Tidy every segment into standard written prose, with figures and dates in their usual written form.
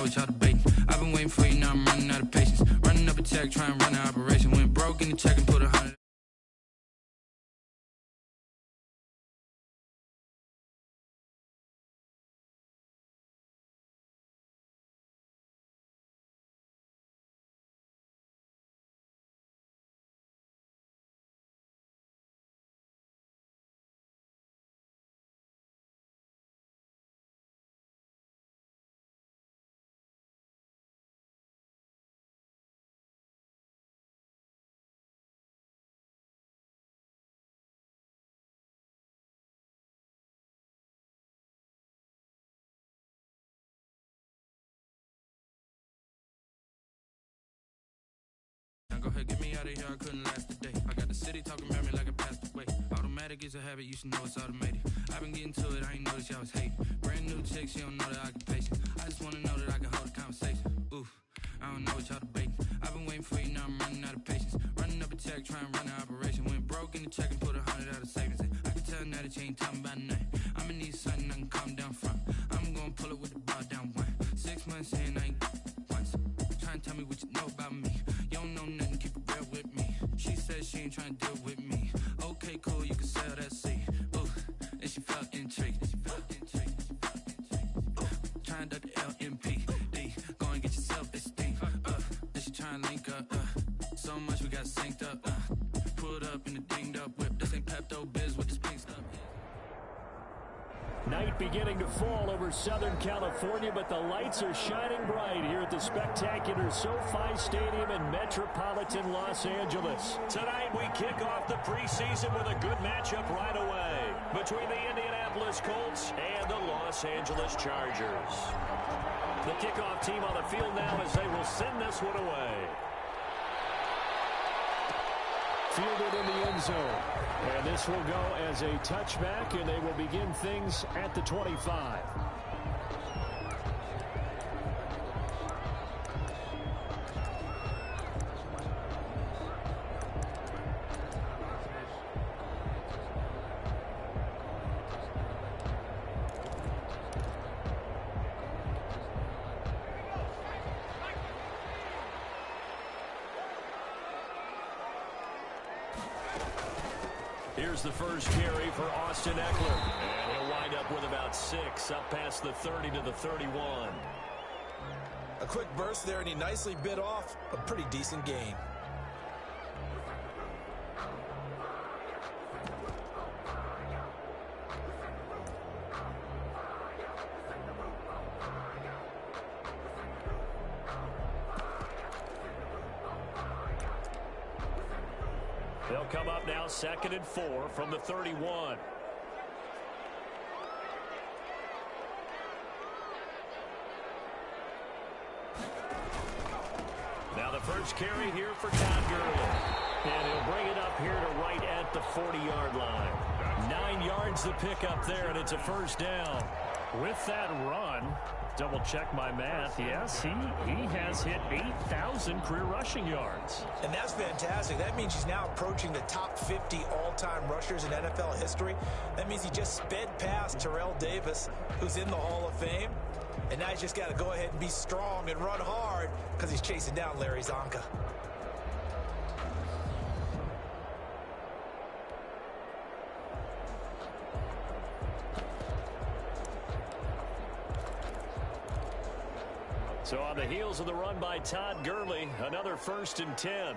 know what y'all debating. I've been waiting for you, now I'm running out of patience. Running up a check, trying to run an operation. Went broke in the check and put 100. Go ahead, get me out of here, I couldn't last a day. I got the city talking about me like I passed away. Automatic is a habit, you should know it's automated. I've been getting to it, I ain't noticed y'all was hating. Brand new chick, she don't know the occupation. I just wanna know that I can hold a conversation. Oof, I don't know what y'all debating. I've been waiting for you, now I'm running out of patience. Running up a check, trying to run an operation. Went broke in the check and put 100 out of savings. I can tell now that you ain't talking about nothing. I'ma need something I can calm down from. I'm gonna pull it with the bar down one. 6 months in, I ain't once. Trying to tell me what you know about me. You don't know nothing, keep it real with me. She said she ain't trying to deal with me. Okay, cool, you can sell that seed. Ooh, and she felt intrigued. Trying to duck the LMPD. Go and get your self-esteem. Then she trying to link up. So much we got synced up. Pulled up in the dinged up whip. This ain't Pepto-Biz with this pink stuff. Night beginning to fall over Southern California, but the lights are shining bright here at the spectacular SoFi Stadium in metropolitan Los Angeles. Tonight we kick off the preseason with a good matchup right away between the Indianapolis Colts and the Los Angeles Chargers. The kickoff team on the field now as they will send this one away. Fielded in the end zone. And this will go as a touchback, and they will begin things at the 25. Here's the first carry for Austin Eckler. And he'll wind up with about 6 up past the 30 to the 31. A quick burst there, and he nicely bit off a pretty decent gain. They'll come up now 2nd and 4 from the 31. Now the first carry here for Todd Gurley. And he'll bring it up here to right at the 40-yard line. 9 yards to pick up there, and it's a first down. With that run, double check my math. Yes, he has hit 8,000 career rushing yards. And that's fantastic. That means he's now approaching the top 50 all-time rushers in NFL history. That means he just sped past Terrell Davis, who's in the Hall of Fame. And now he's just got to go ahead and be strong and run hard because he's chasing down Larry Zonka. So on the heels of the run by Todd Gurley, another 1st and 10.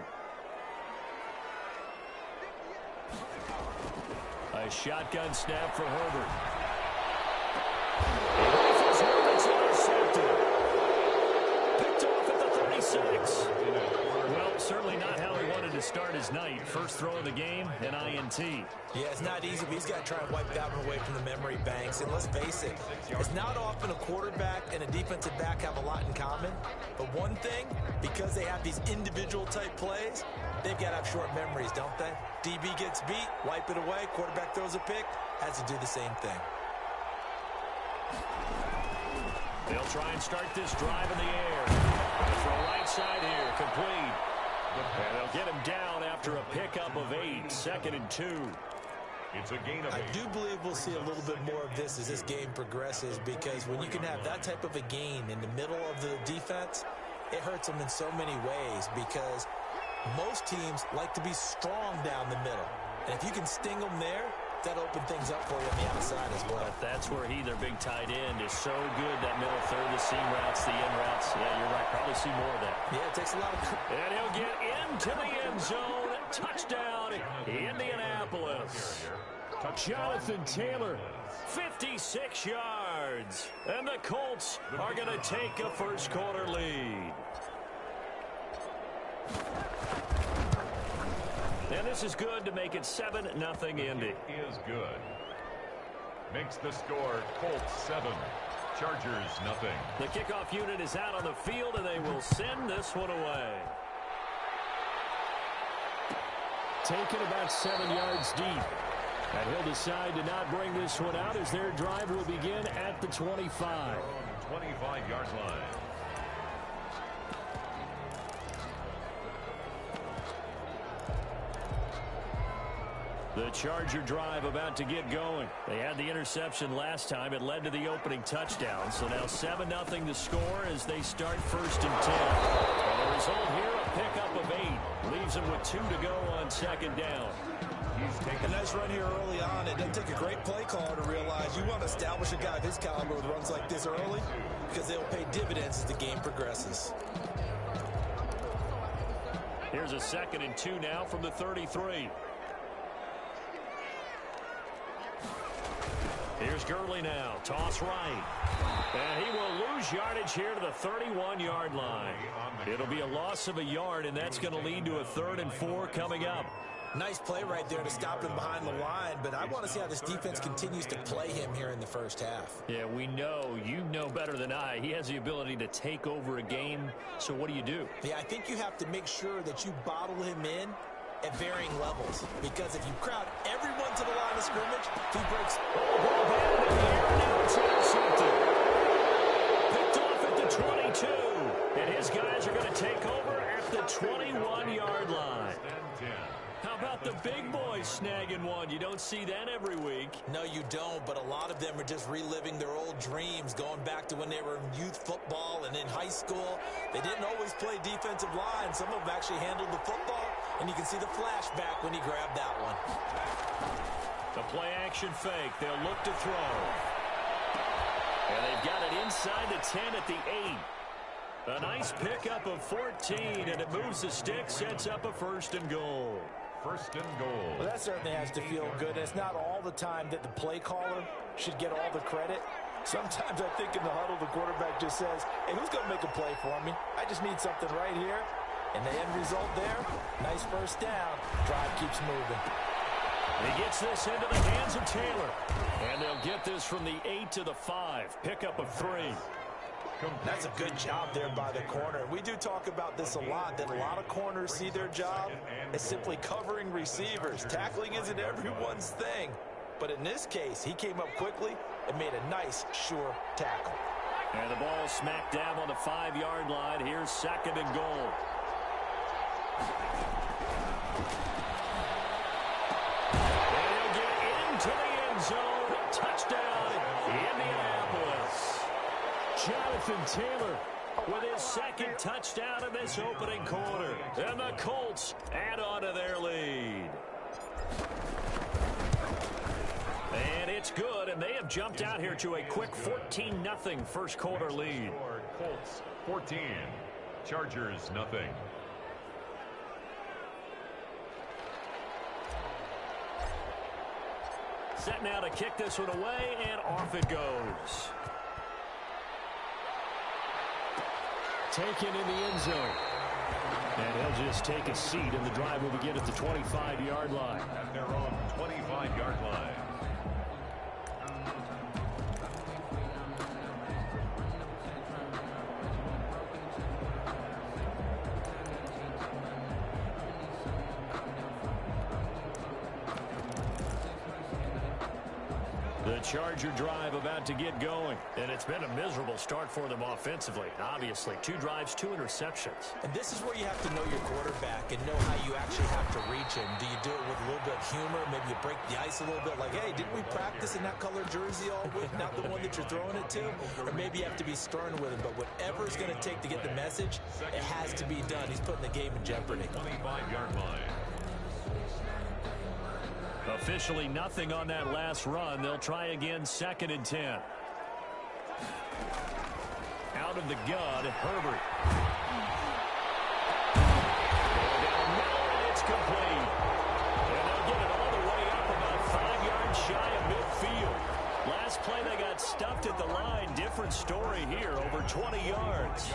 A shotgun snap for Herbert. It's intercepted. Picked off at the 36. Well, certainly not how he wanted to start his night. First throw of the game, an INT. Yeah, it's not easy, but he's got to try and wipe that one away from the memory banks. And let's face it, it's not often a quarterback and a defensive back have a lot in common. But one thing, because they have these individual type plays, they've got to have short memories, don't they? DB gets beat, wipe it away, quarterback throws a pick, has to do the same thing. They'll try and start this drive in the air. Throw right side here, complete. And they'll get him down after a pickup of 8, 2nd and 2. It's a gain of 8. I do believe we'll see a little bit more of this as this game progresses, because when you can have that type of a gain in the middle of the defense, it hurts them in so many ways, because most teams like to be strong down the middle. And if you can sting them there, that open things up for you on the outside as well. But that's where their big tight end, is so good, that middle third, the seam routes, the in routes. Yeah, you're right. Probably see more of that. Yeah, it takes a lot of... And he'll get into the end zone. Touchdown, Indianapolis. Jonathan Taylor, 56 yards. And the Colts are going to take a first quarter lead. And this is good to make it 7-0 Indy. It is good. Makes the score Colts 7, Chargers nothing. The kickoff unit is out on the field, and they will send this one away. Taken about 7 yards deep. And he'll decide to not bring this one out as their drive will begin at the 25. 25-yard line. The Charger drive about to get going. They had the interception last time. It led to the opening touchdown. So now 7-0 the score as they start 1st and 10. And the result here, a pickup of 8. Leaves them with 2 to go on 2nd down. He's taking a nice run here early on. It doesn't take a great play caller to realize you want to establish a guy of his caliber with runs like this early, because they'll pay dividends as the game progresses. Here's a 2nd and 2 now from the 33. Here's Gurley now. Toss right. And he will lose yardage here to the 31-yard line. It'll be a loss of a yard, and that's going to lead to a 3rd and 4 coming up. Nice play right there to stop him behind the line, but I want to see how this defense continues to play him here in the first half. Yeah, we know. You know better than I. He has the ability to take over a game, so what do? Yeah, I think you have to make sure that you bottle him in at varying levels, because if you crowd everyone to the line of scrimmage, he breaks. Ball batted in the air, now it's intercepted. Picked off at the 22, and his guys are going to take over at the 21-yard line. How about the big boys snagging one? You don't see that every week. No, you don't, but a lot of them are just reliving their old dreams, going back to when they were in youth football and in high school. They didn't always play defensive line. Some of them actually handled the football, and you can see the flashback when he grabbed that one. The play-action fake. They'll look to throw. And they've got it inside the 10 at the 8. A nice pickup of 14, and it moves the stick, sets up a 1st and goal. 1st and goal. Well, that certainly has to feel good. It's not all the time that the play caller should get all the credit. Sometimes I think in the huddle, the quarterback just says, hey, who's going to make a play for me? I just need something right here. And the end result there, nice 1st down. Drive keeps moving. He gets this into the hands of Taylor. And they'll get this from the 8 to the 5. Pickup of 3. That's a good job there by the corner. We do talk about this a lot, that a lot of corners see their job as simply covering receivers. Tackling isn't everyone's thing. But in this case, he came up quickly and made a nice, sure tackle. And the ball smack dab on the 5-yard line. Here's 2nd and goal. And he'll get into the end zone. Touchdown, Indianapolis. Jonathan Taylor with his 2nd touchdown in this opening quarter. And the Colts add on to their lead. And it's good, and they have jumped out here to a quick 14-0 first quarter lead. Colts 14, Chargers nothing. Set now to kick this one away, and off it goes. Taken in the end zone. And he'll just take a seat, and the drive will begin at the 25-yard line. At their own 25-yard line. The The Charger drive about to get going. And it's been a miserable start for them offensively. Obviously, 2 drives, 2 interceptions. And this is where you have to know your quarterback and know how you actually have to reach him. Do you do it with a little bit of humor? Maybe you break the ice a little bit like, hey, didn't we practice in that color jersey all week? Not the one that you're throwing it to? Or maybe you have to be stern with him. But whatever it's going to take to get the message, it has to be done. He's putting the game in jeopardy. 25-yard line. Officially nothing on that last run. They'll try again, 2nd and 10. Out of the gun, Herbert. It's complete. And they'll get it all the way up about 5 yards shy of midfield. Last play they got stuffed at the line. Different story here, over 20 yards.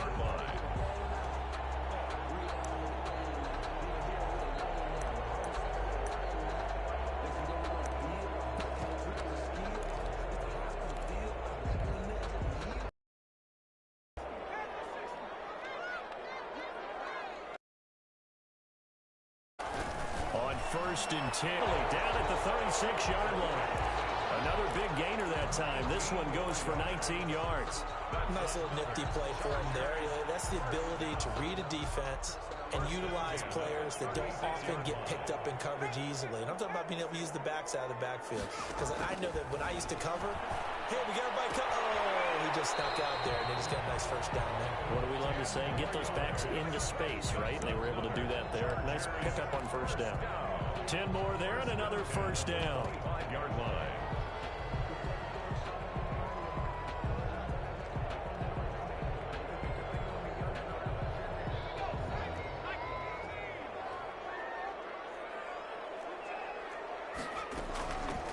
On 1st and 10, down at the 36-yard line. Another big gainer that time. This one goes for 19 yards. Nice little nifty play for him there. That's the ability to read a defense and utilize players that don't often get picked up in coverage easily. And I'm talking about being able to use the backside of the backfield. Because I know that when I used to cover, hey, we got everybody covered. Oh, he just snuck out there, and they just got a nice first down there. What do we love to say? Get those backs into space, right? They were able to do that there. Nice pickup on 1st down. 10 more there and another 1st down. 5-yard line.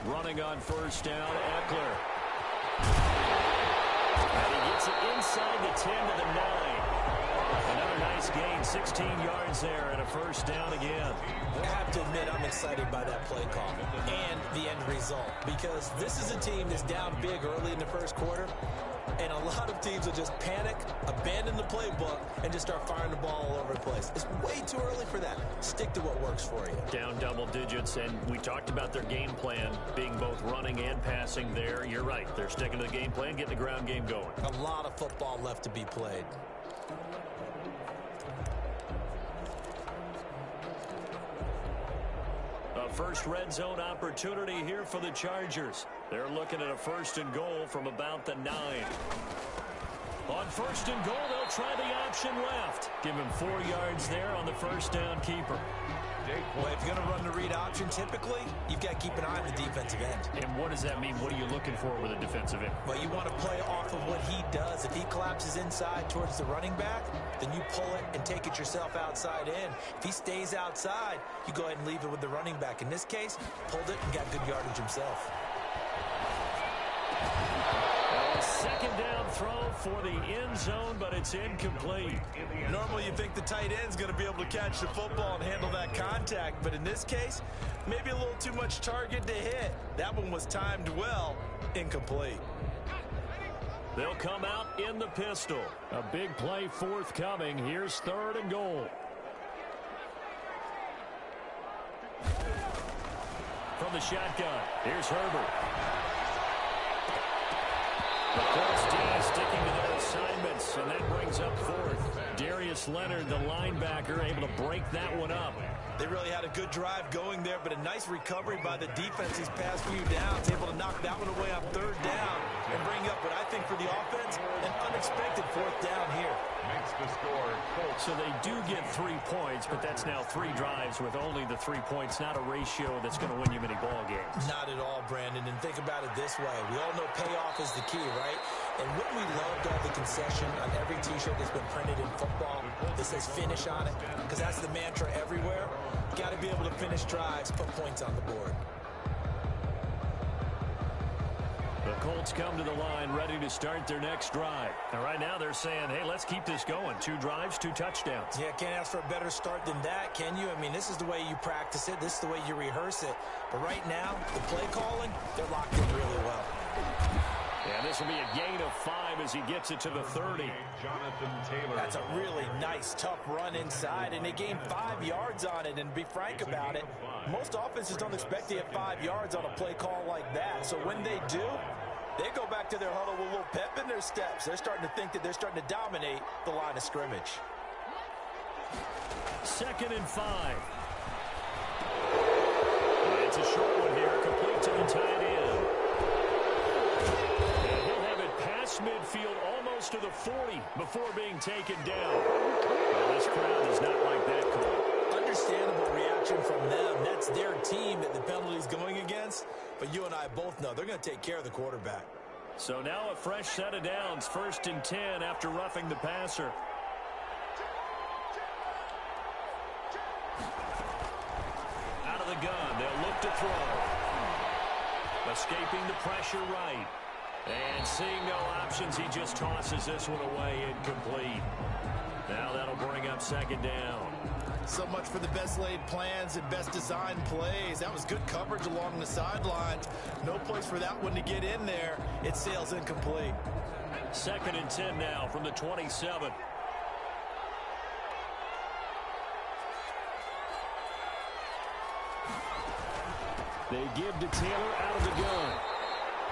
Running on 1st down, Eckler. And he gets it inside the 10 to the 9. Another nice gain, 16 yards there and a 1st down again. I have to admit I'm excited by that play call and the end result, because this is a team that's down big early in the 1st quarter, and a lot of teams will just panic, abandon the playbook, and just start firing the ball all over the place. It's way too early for that. Stick to what works for you. Down double digits, and we talked about their game plan being both running and passing there. You're right. They're sticking to the game plan, getting the ground game going. A lot of football left to be played. A first red zone opportunity here for the Chargers. They're looking at a 1st and goal from about the 9. On 1st and goal, they'll try the option left. Give him 4 yards there on the 1st down keeper. Well, if you're going to run the read option, typically, you've got to keep an eye on the defensive end. And what does that mean? What are you looking for with a defensive end? Well, you want to play off of what he does. If he collapses inside towards the running back, then you pull it and take it yourself outside in. If he stays outside, you go ahead and leave it with the running back. In this case, pulled it and got good yardage himself. Second down throw for the end zone, but it's incomplete. Normally you think the tight end's going to be able to catch the football and handle that contact, but in this case, maybe a little too much target to hit. That one was timed well. Incomplete. They'll come out in the pistol. A big play forthcoming. Here's 3rd and goal. From the shotgun, here's Herbert. The Colts D sticking to their assignments, and that brings up 4th. Darius Leonard, the linebacker, able to break that one up. They really had a good drive going there, but a nice recovery by the defense these past few downs, able to knock that one away on 3rd down and bring up what I think for the offense, an unexpected 4th down here. Makes the score, Colts. So they do get 3 points, but that's now 3 drives with only the 3 points, not a ratio that's going to win you many ball games. Not at all, Brandon, and think about it this way. We all know payoff is the key, right? And wouldn't we love to have the concession on every T-shirt that's been printed in football that says finish on it? Because that's the mantra everywhere. Got to be able to finish drives, put points on the board. The Colts come to the line ready to start their next drive. And right now they're saying, hey, let's keep this going. 2 drives, 2 touchdowns. Yeah, can't ask for a better start than that, can you? I mean, this is the way you practice it. This is the way you rehearse it. But right now, the play calling, they're locked in really well. And this will be a gain of 5 as he gets it to the 30. Jonathan Taylor. That's a really nice, tough run inside, and they gained 5 yards on it. And to be frank about it, most offenses don't expect to get 5 yards on a play call like that. So when they do, they go back to their huddle with a little pep in their steps. They're starting to think that they're starting to dominate the line of scrimmage. 2nd and 5. It's a short one here, complete to the tight end. And he'll have it past midfield, almost to the 40, before being taken down. Well, this crowd does not like that call. Understandable reaction from them. That's their team that the penalty's going against. But you and I both know they're going to take care of the quarterback. So now a fresh set of downs, 1st and 10 after roughing the passer. Out of the gun, they'll look to throw. Escaping the pressure right. And seeing no options, he just tosses this one away, incomplete. Now that'll bring up 2nd down. So much for the best laid plans and best designed plays. That was good coverage along the sidelines. No place for that one to get in there. It sails incomplete. 2nd and 10 now from the 27. They give to Taylor out of the gun.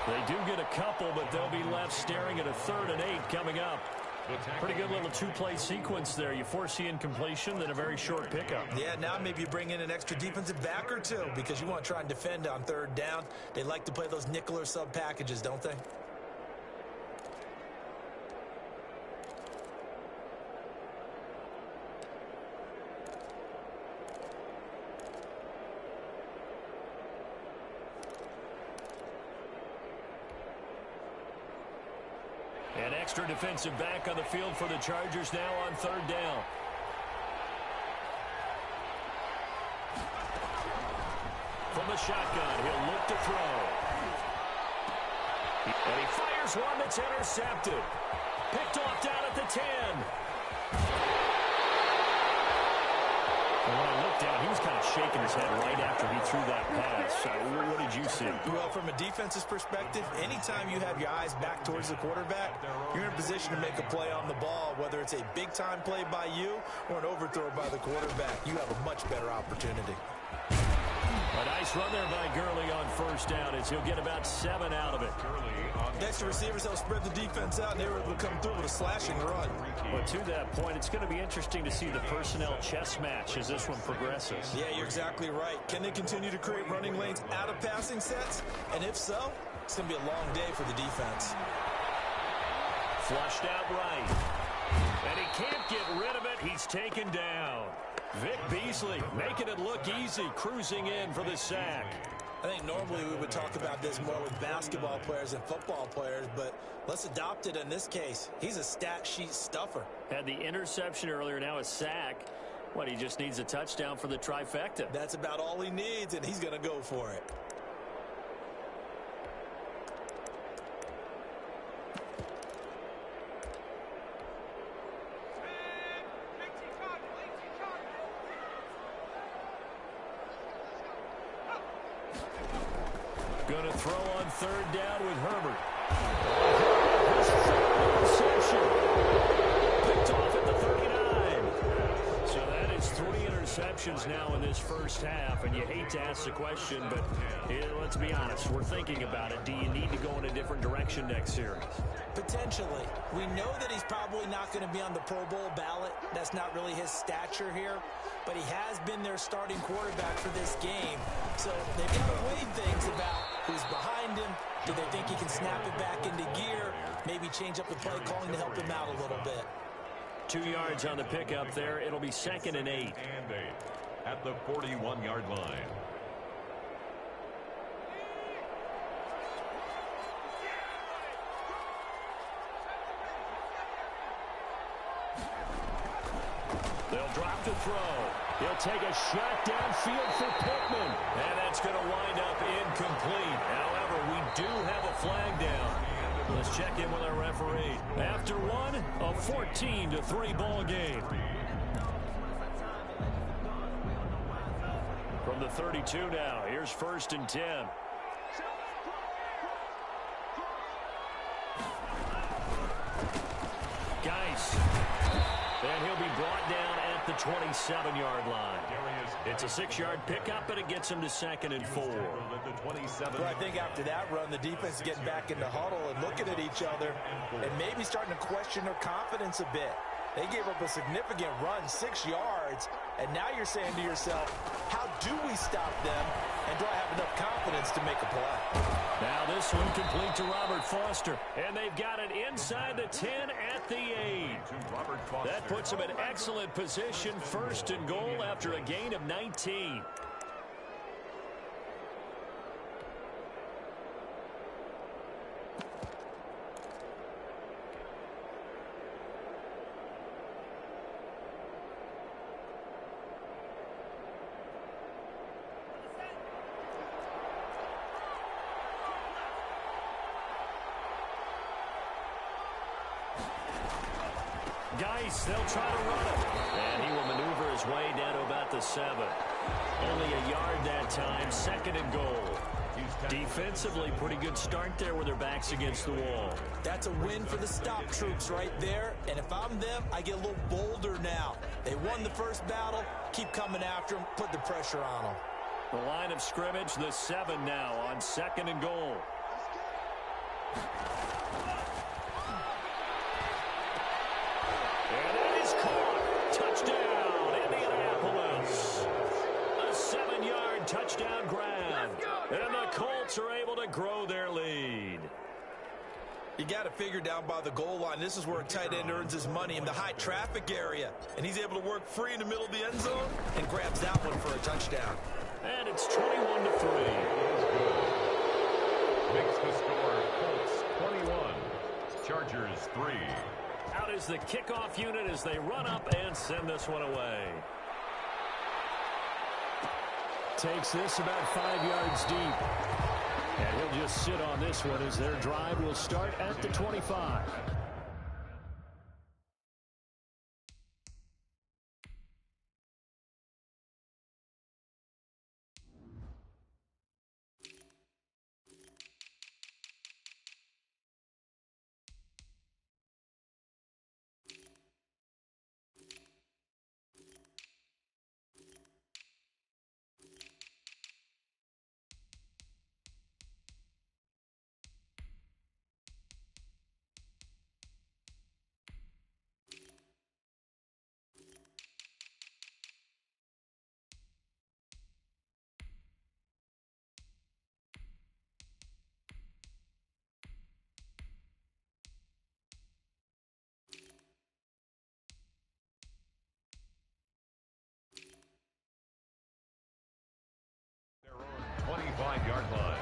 They do get a couple, but they'll be left staring at a 3rd and 8 coming up. Pretty good little 2-play sequence there. You force the incompletion, then a very short pickup. Yeah, now maybe you bring in an extra defensive back or two because you want to try and defend on 3rd down. They like to play those nickel or sub packages, don't they? An extra defensive back on the field for the Chargers now on 3rd down. From the shotgun, he'll look to throw. And he fires one that's intercepted. Picked off down at the 10. And when I looked down, he was kind of shaking his head right after he threw that pass. What did you see? Well, from a defense's perspective, anytime you have your eyes back towards the quarterback, you're in a position to make a play on the ball, whether it's a big-time play by you or an overthrow by the quarterback. You have a much better opportunity. A nice run there by Gurley on 1st down as he'll get about 7 out of it. Next to receivers, they'll spread the defense out, and they were able to come through with a slashing run. But to that point, it's going to be interesting to see the personnel chess match as this one progresses. Yeah, you're exactly right. Can they continue to create running lanes out of passing sets? And if so, it's going to be a long day for the defense. Flushed out right. And he can't get rid of it. He's taken down. Vic Beasley making it look easy, cruising in for the sack. I think normally we would talk about this more with basketball players and football players, but let's adopt it in this case. He's a stat sheet stuffer. Had the interception earlier, now a sack. What, he just needs a touchdown for the trifecta. That's about all he needs, and he's going to go for it. Going to throw on 3rd down with Herbert. His 3rd interception. Picked off at the 39. So that is 3 interceptions now in this 1st half. And you hate to ask the question, but let's be honest. We're thinking about it. Do you need to go in a different direction next series? Potentially. We know that he's probably not going to be on the Pro Bowl ballot. That's not really his stature here. But he has been their starting quarterback for this game. So they've got to weigh things about who's behind him. Do they think he can snap it back into gear? Maybe change up the play calling to help him out a little bit. 2 yards on the pickup there. It'll be 2nd and 8. At the 41-yard line. They'll drop to throw. He'll take a shot downfield for Pittman. And that's going to wind up incomplete. However, we do have a flag down. Let's check in with our referee. After one, a 14-3 ball game. From the 32 now, here's 1st and 10. 27-yard line. It's a 6-yard pickup, and it gets him to 2nd and 4. Well, I think after that run, the defense is getting back in the huddle and looking at each other and maybe starting to question their confidence a bit. They gave up a significant run, 6 yards, and now you're saying to yourself, how do we stop them, and do I have enough confidence to make a play? Now this one complete to Robert Foster, and they've got it inside the 10 at the 8. That puts them in excellent position, 1st and goal after a gain of 19. Geis, they'll try to run it. And he will maneuver his way down to about the 7. Only a yard that time, 2nd and goal. Defensively, pretty good start there with their backs against the wall. That's a win for the stop troops right there. And if I'm them, I get a little bolder now. They won the first battle. Keep coming after them. Put the pressure on them. The line of scrimmage, the 7 now on 2nd and goal. And it is caught. Touchdown, Indianapolis. A 7-yard touchdown grab. And the Colts are able to grow their lead. You got to figure down by the goal line. This is where a tight end earns his money, in the high traffic area. And he's able to work free in the middle of the end zone and grabs that one for a touchdown. And it's 21-3. Makes the score Colts 21, Chargers 3. Out is the kickoff unit as they run up and send this one away. Takes this about 5 yards deep. And he'll just sit on this one as their drive will start at the 25. Their own 25-yard line.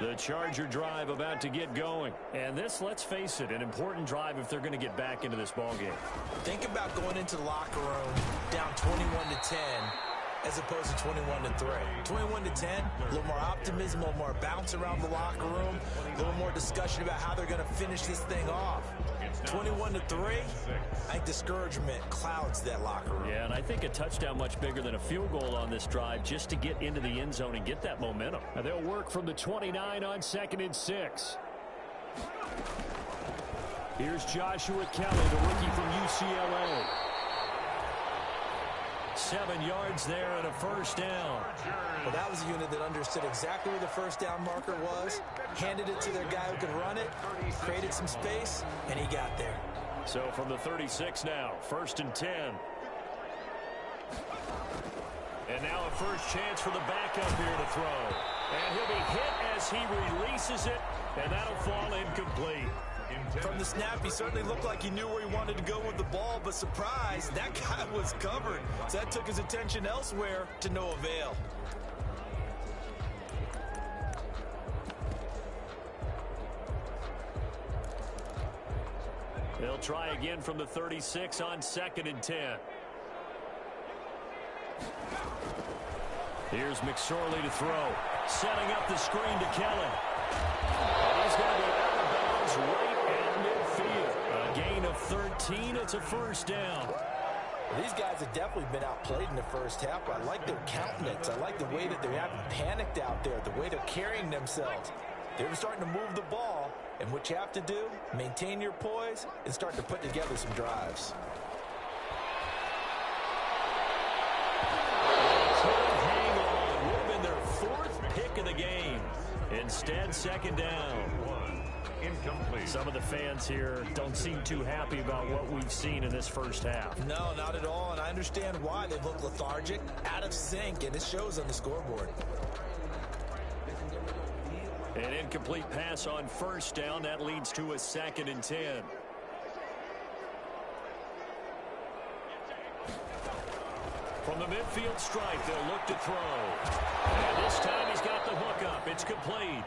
The Charger drive about to get going. And this, let's face it, an important drive if they're going to get back into this ballgame. Think about going into the locker room down 21-10 as opposed to 21-3. 21-10, a little more optimism, a little more bounce around the locker room, a little more discussion about how they're going to finish this thing off. 21-3, I think discouragement clouds that locker room. Yeah, and I think a touchdown much bigger than a field goal on this drive just to get into the end zone and get that momentum. Now they'll work from the 29 on 2nd and 6. Here's Joshua Kelly, the rookie from UCLA. 7 yards there and a first down. Well, that was a unit that understood exactly where the first down marker was, handed it to their guy who could run it, created some space, and he got there. So from the 36 now, 1st and 10. And now a first chance for the backup here to throw. And he'll be hit as he releases it, and that'll fall incomplete. From the snap, he certainly looked like he knew where he wanted to go with the ball, but surprise, that guy was covered. So that took his attention elsewhere to no avail. They'll try again from the 36 on 2nd and 10. Here's McSorley to throw. Setting up the screen to Kelly. And he's going to be out of bounds right at midfield. A gain of 13. 13. It's a first down. Well, these guys have definitely been outplayed in the first half. I like their countenance. I like the way that they haven't panicked out there, the way they're carrying themselves. They're starting to move the ball, and what you have to do, maintain your poise and start to put together some drives. Hang on. Would have been their fourth pick of the game. Instead, second down. Incomplete. Some of the fans here don't seem too happy about what we've seen in this first half. No, not at all, and I understand why. They look lethargic, out of sync, and it shows on the scoreboard. An incomplete pass on first down. That leads to a 2nd and 10. From the midfield stripe, they'll look to throw. And this time he's got the hook up. It's complete.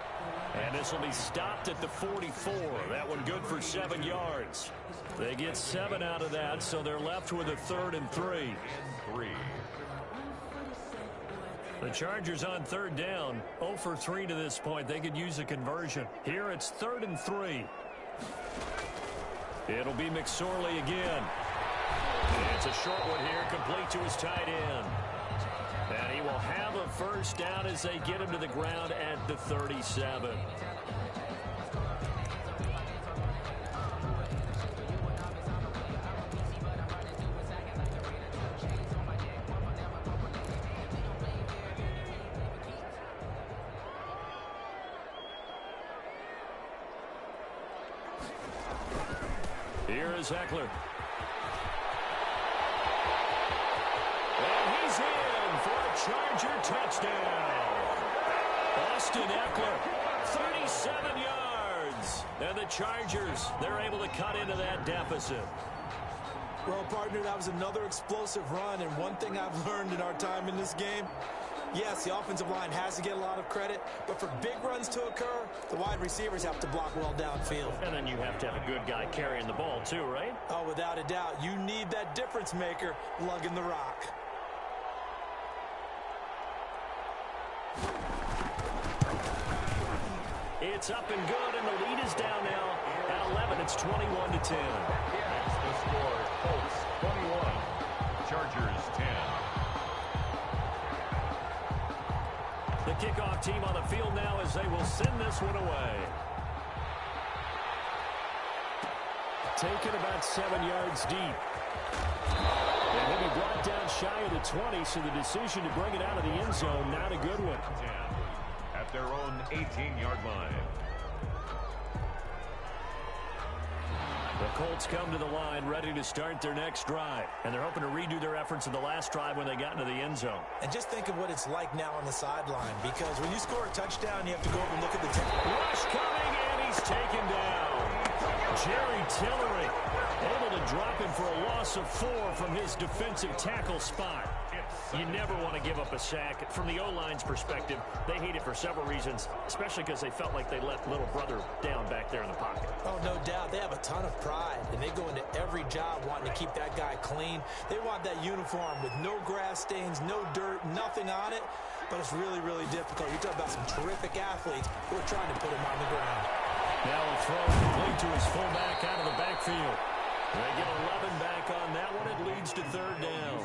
And this will be stopped at the 44. That one good for 7 yards. They get 7 out of that, so they're left with a 3rd and 3. The Chargers on 3rd down, 0 for 3 to this point. They could use a conversion. Here it's 3rd and 3. It'll be McSorley again. It's a short one here, complete to his tight end. And he will have a first down as they get him to the ground at the 37. Here is Eckler. And he's in for a Charger touchdown. Austin Eckler, 37 yards. And the Chargers, they're able to cut into that deficit. Well, partner, that was another explosive run, and one thing I've learned in our time in this game, yes, the offensive line has to get a lot of credit, but for big runs to occur, the wide receivers have to block well downfield. And then you have to have a good guy carrying the ball too, right? Oh, without a doubt. You need that difference maker lugging the rock. It's up and good, and the lead is down now. At 11, it's 21-10. That's the score. Colts 21, Chargers 10. The kickoff team on the field now as they will send this one away. Taken about 7 yards deep. And he'll be brought down shy of the 20, so the decision to bring it out of the end zone, not a good one. 10 at their own 18-yard line. The Colts come to the line ready to start their next drive. And they're hoping to redo their efforts in the last drive when they got into the end zone. And just think of what it's like now on the sideline, because when you score a touchdown, you have to go over and look at the tape. Rush coming, and he's taken down. Jerry Tillery able to drop him for a loss of 4 from his defensive tackle spot. You never want to give up a sack. From the O-line's perspective, they hate it for several reasons, especially because they felt like they let little brother down back there in the pocket. Oh, no doubt. They have a ton of pride, and they go into every job wanting to keep that guy clean. They want that uniform with no grass stains, no dirt, nothing on it, but it's really, really difficult. You're talking about some terrific athletes who are trying to put him on the ground. Now a throw complete to his fullback out of the backfield. They get 11 back on that one. It leads to 3rd down.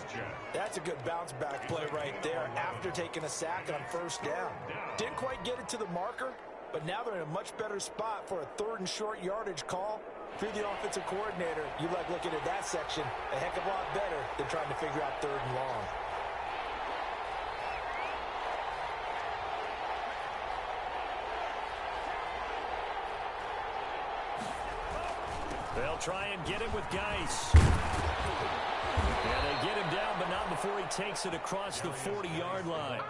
That's a good bounce-back play right there after taking a sack on 1st down. Didn't quite get it to the marker, but now they're in a much better spot for a 3rd and short yardage call. If you're the offensive coordinator, you like looking at that section a heck of a lot better than trying to figure out 3rd and long. They'll try and get him with Geis. Yeah, they get him down, but not before he takes it across the 40-yard line.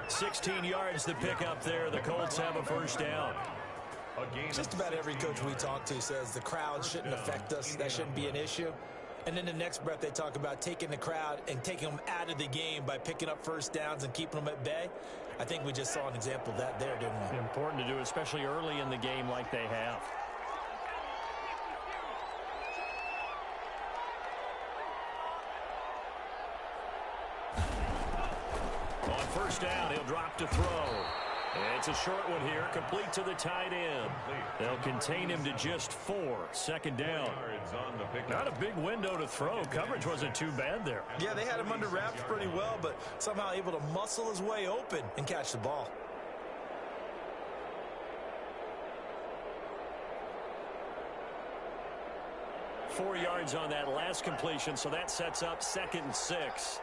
16 yards to pick up there. The Colts have a 1st down. Just about every coach we talk to says the crowd shouldn't affect us. That shouldn't be an issue. And then the next breath they talk about taking the crowd and taking them out of the game by picking up 1st downs and keeping them at bay. I think we just saw an example of that there, didn't we? Important to do, especially early in the game like they have. On 1st down, he'll drop to throw. It's a short one here, complete to the tight end. They'll contain him to just 4. Second down. Not a big window to throw. Coverage wasn't too bad there. Yeah, they had him under wraps pretty well, but somehow able to muscle his way open and catch the ball. Four yards on that last completion, so that sets up 2nd and 6.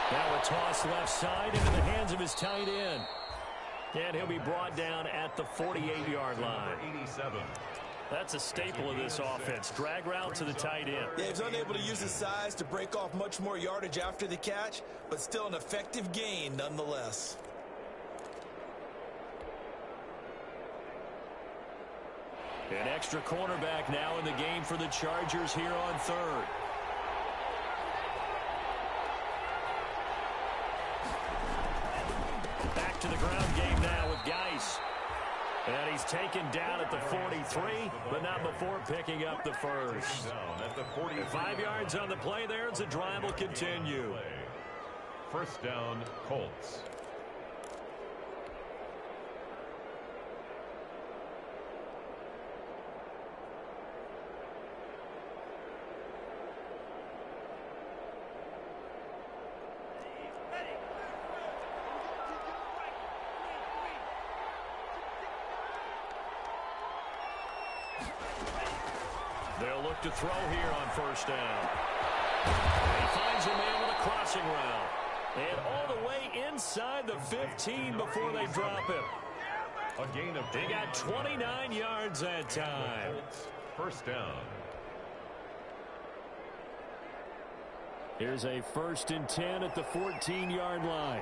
Now a toss left side into the hands of his tight end. And he'll be brought down at the 48-yard line. 87. That's a staple of this offense. Drag route to the tight end. Yeah, he's unable to use his size to break off much more yardage after the catch, but still an effective gain nonetheless. An extra cornerback now in the game for the Chargers here on 3rd. Back to the ground game now with Geis. And he's taken down at the 43, but not before picking up the first. 5 yards on the play there as the drive will continue. First down, Colts. They'll look to throw here on first down. And he finds a man with a crossing route. And all the way inside the 15 before they drop him. A gain of They got 29 yards that time. First down. Here's a 1st and 10 at the 14-yard line.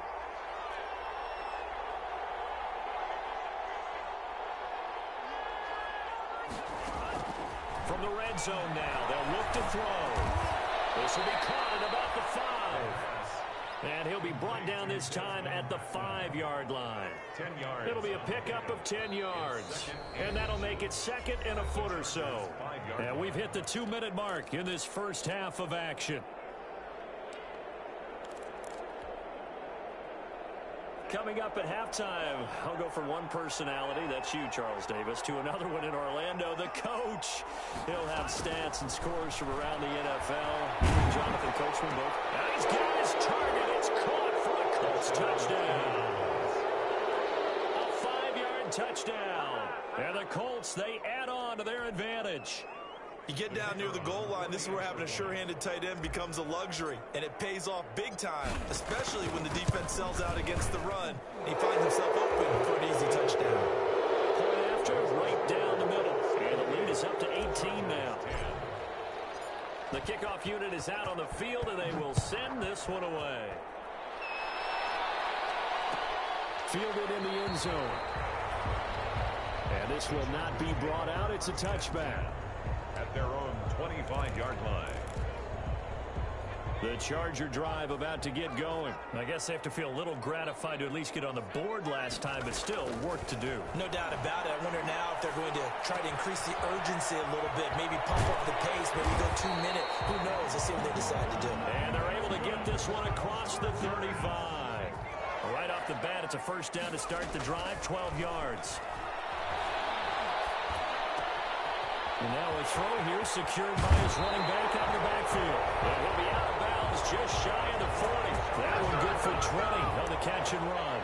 From the red zone now, they'll look to throw. This will be caught at about the 5. And he'll be brought down this time at the 5-yard line. 10 yards. It'll be a pickup of 10 yards. And that'll make it 2nd and a foot or so. And we've hit the 2-minute mark in this first half of action. Coming up at halftime, I'll go from one personality, that's you, Charles Davis, to another one in Orlando, the coach. He'll have stats and scores from around the NFL. Jonathan Coachman both. Now he's got his target. It's caught for a Colts touchdown. A 5-yard touchdown. And the Colts, they add on to their advantage. You get down near the goal line, this is where having a sure-handed tight end becomes a luxury, and it pays off big time, especially when the defense sells out against the run. He finds himself open for an easy touchdown. Point after, right down the middle, and the lead is up to 18 now. The kickoff unit is out on the field, and they will send this one away. Fielded in the end zone. And this will not be brought out. It's a touchback. At their own 25-yard line. The Charger drive about to get going. I guess they have to feel a little gratified to at least get on the board last time, but still work to do. No doubt about it. I wonder now if they're going to try to increase the urgency a little bit, maybe pump up the pace, maybe go 2 minute. Who knows? Let's see what they decide to do. And they're able to get this one across the 35. Right off the bat, it's a first down to start the drive, 12 yards. And now a throw here secured by his running back out of the backfield. And he'll be out of bounds just shy of the 40. That one good for 20 on the catch and run.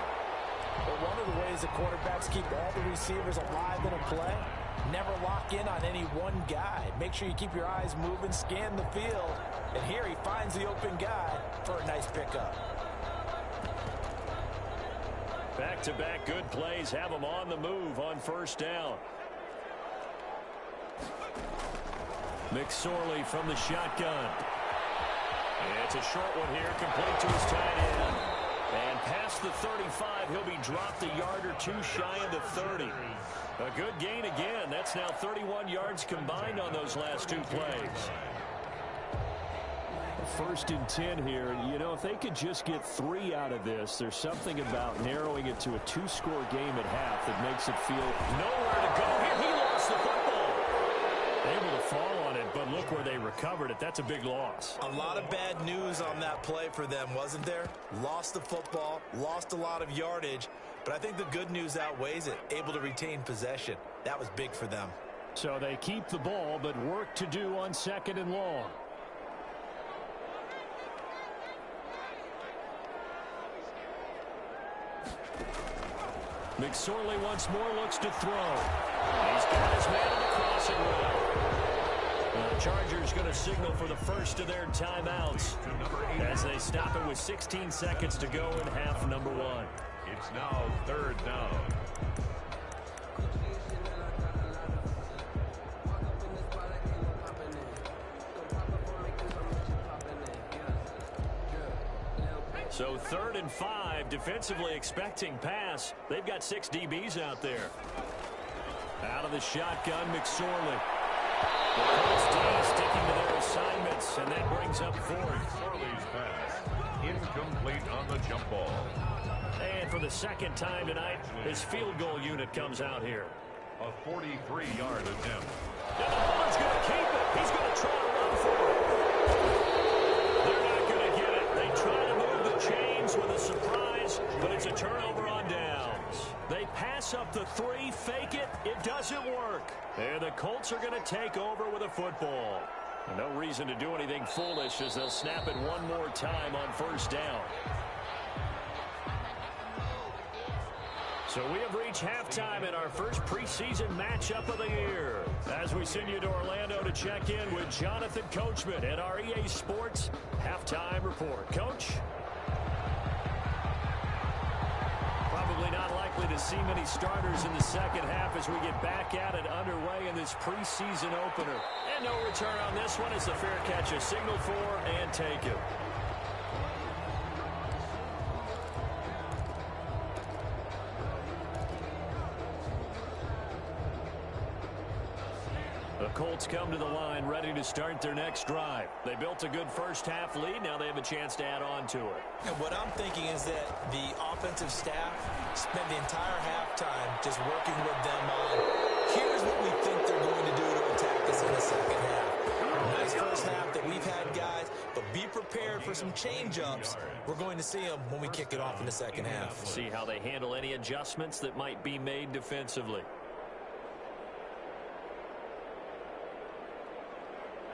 But one of the ways the quarterbacks keep all the receivers alive in a play, never lock in on any one guy. Make sure you keep your eyes moving, scan the field. And here he finds the open guy for a nice pickup. Back-to-back good plays have him on the move on first down. McSorley from the shotgun. And it's a short one here, complete to his tight end. And past the 35, he'll be dropped a yard or two shy of the 30. A good gain again. That's now 31 yards combined on those last two plays. 1st and 10 here. You know, if they could just get 3 out of this, there's something about narrowing it to a 2-score game at half that makes it feel nowhere to go here. He lost the football. Able to fall on it, but look where they recovered it. That's a big loss. A lot of bad news on that play for them, wasn't there? Lost the football, lost a lot of yardage, but I think the good news outweighs it. Able to retain possession. That was big for them. So they keep the ball, but work to do on 2nd and long. McSorley once more looks to throw. He's got his man on the crossing route. The Chargers going to signal for the first of their timeouts as they stop it with 16 seconds to go in half number 1. It's now 3rd down. So 3rd and 5, defensively expecting pass. They've got 6 DBs out there. Out of the shotgun, McSorley. The Colts D sticking to their assignments, and that brings up 4th. McSorley's pass incomplete on the jump ball. And for the 2nd time tonight, his field goal unit comes out here. A 43-yard attempt. And the holder's going to keep it. He's going to try to run for it. They're not going to get it. They try to move the chains with a surprise, but it's a turnover on downs. They pass up the 3, fake it. It doesn't work. And the Colts are going to take over with a football. And no reason to do anything foolish as they'll snap it one more time on 1st down. So we have reached halftime in our first preseason matchup of the year. As we send you to Orlando to check in with Jonathan Coachman at our EA Sports Halftime Report. Coach? Probably not likely to see many starters in the 2nd half as we get back at it underway in this preseason opener. And no return on this one as the fair catch is signaled for and taken. The Colts come to the line ready to start their next drive. They built a good 1st half lead. Now they have a chance to add on to it. And what I'm thinking is that the offensive staff spent the entire halftime just working with them on, here's what we think they're going to do to attack us in the 2nd half. Nice 1st half that we've had, guys, but be prepared for some change-ups. We're going to see them when we kick it off in the 2nd half. See how they handle any adjustments that might be made defensively.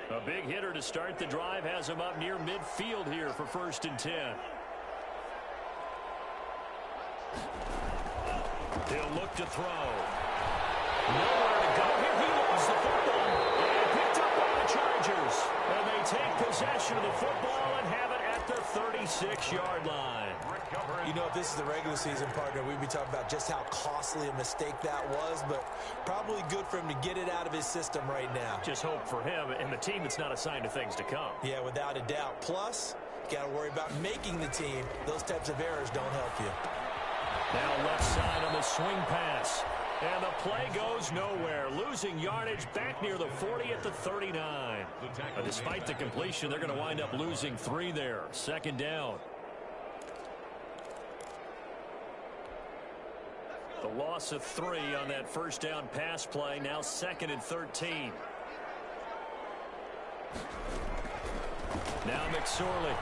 A big hitter to start the drive has him up near midfield here for 1st and 10. He'll look to throw. Nowhere to go here. He lost the football. And picked up by the Chargers. And they take possession of the football and have it at their 36-yard line. You know, if this is the regular season, partner, we'd be talking about just how costly a mistake that was, but probably good for him to get it out of his system right now. Just hope for him and the team that's not assigned to things to come. Yeah, without a doubt. Plus, you got to worry about making the team. Those types of errors don't help you. Now left side on the swing pass. And the play goes nowhere. Losing yardage back near the 40 at the 39. Despite the completion, they're going to wind up losing 3 there. 2nd down. The loss of 3 on that 1st down pass play. Now 2nd and 13. Now McSorley.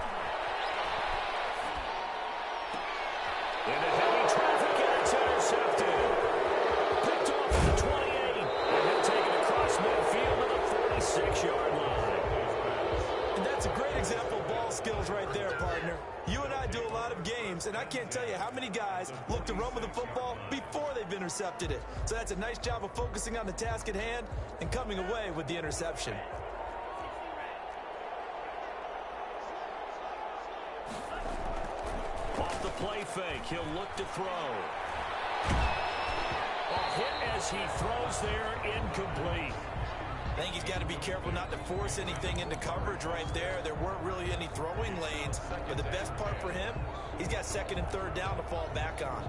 Into heavy traffic, and it's intercepted. Picked off at the 28. And he'll take it across midfield to the 46-yard line. And that's a great example of ball skills right there, partner. You and I do a lot of games, and I can't tell you how many guys look to run with the football before they've intercepted it. So that's a nice job of focusing on the task at hand and coming away with the interception. Off the play fake, he'll look to throw. A hit as he throws there, incomplete. I think he's got to be careful not to force anything into coverage right there. There weren't really any throwing lanes, but the best part for him, he's got 2nd and 3rd down to fall back on.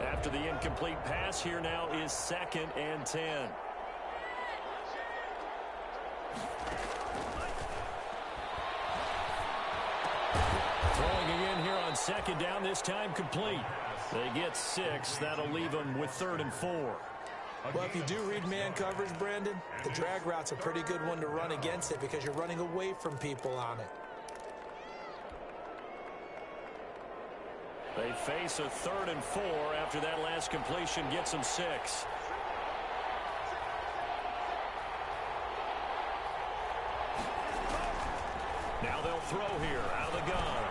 After the incomplete pass, here now is 2nd and 10. Throwing again here on 2nd down, this time complete. They get 6. That'll leave them with 3rd and 4. Well, if you do read man coverage, Brandon, the drag route's a pretty good one to run against it because you're running away from people on it. They face a 3rd and 4 after that last completion gets them 6. Now they'll throw here out of the gun.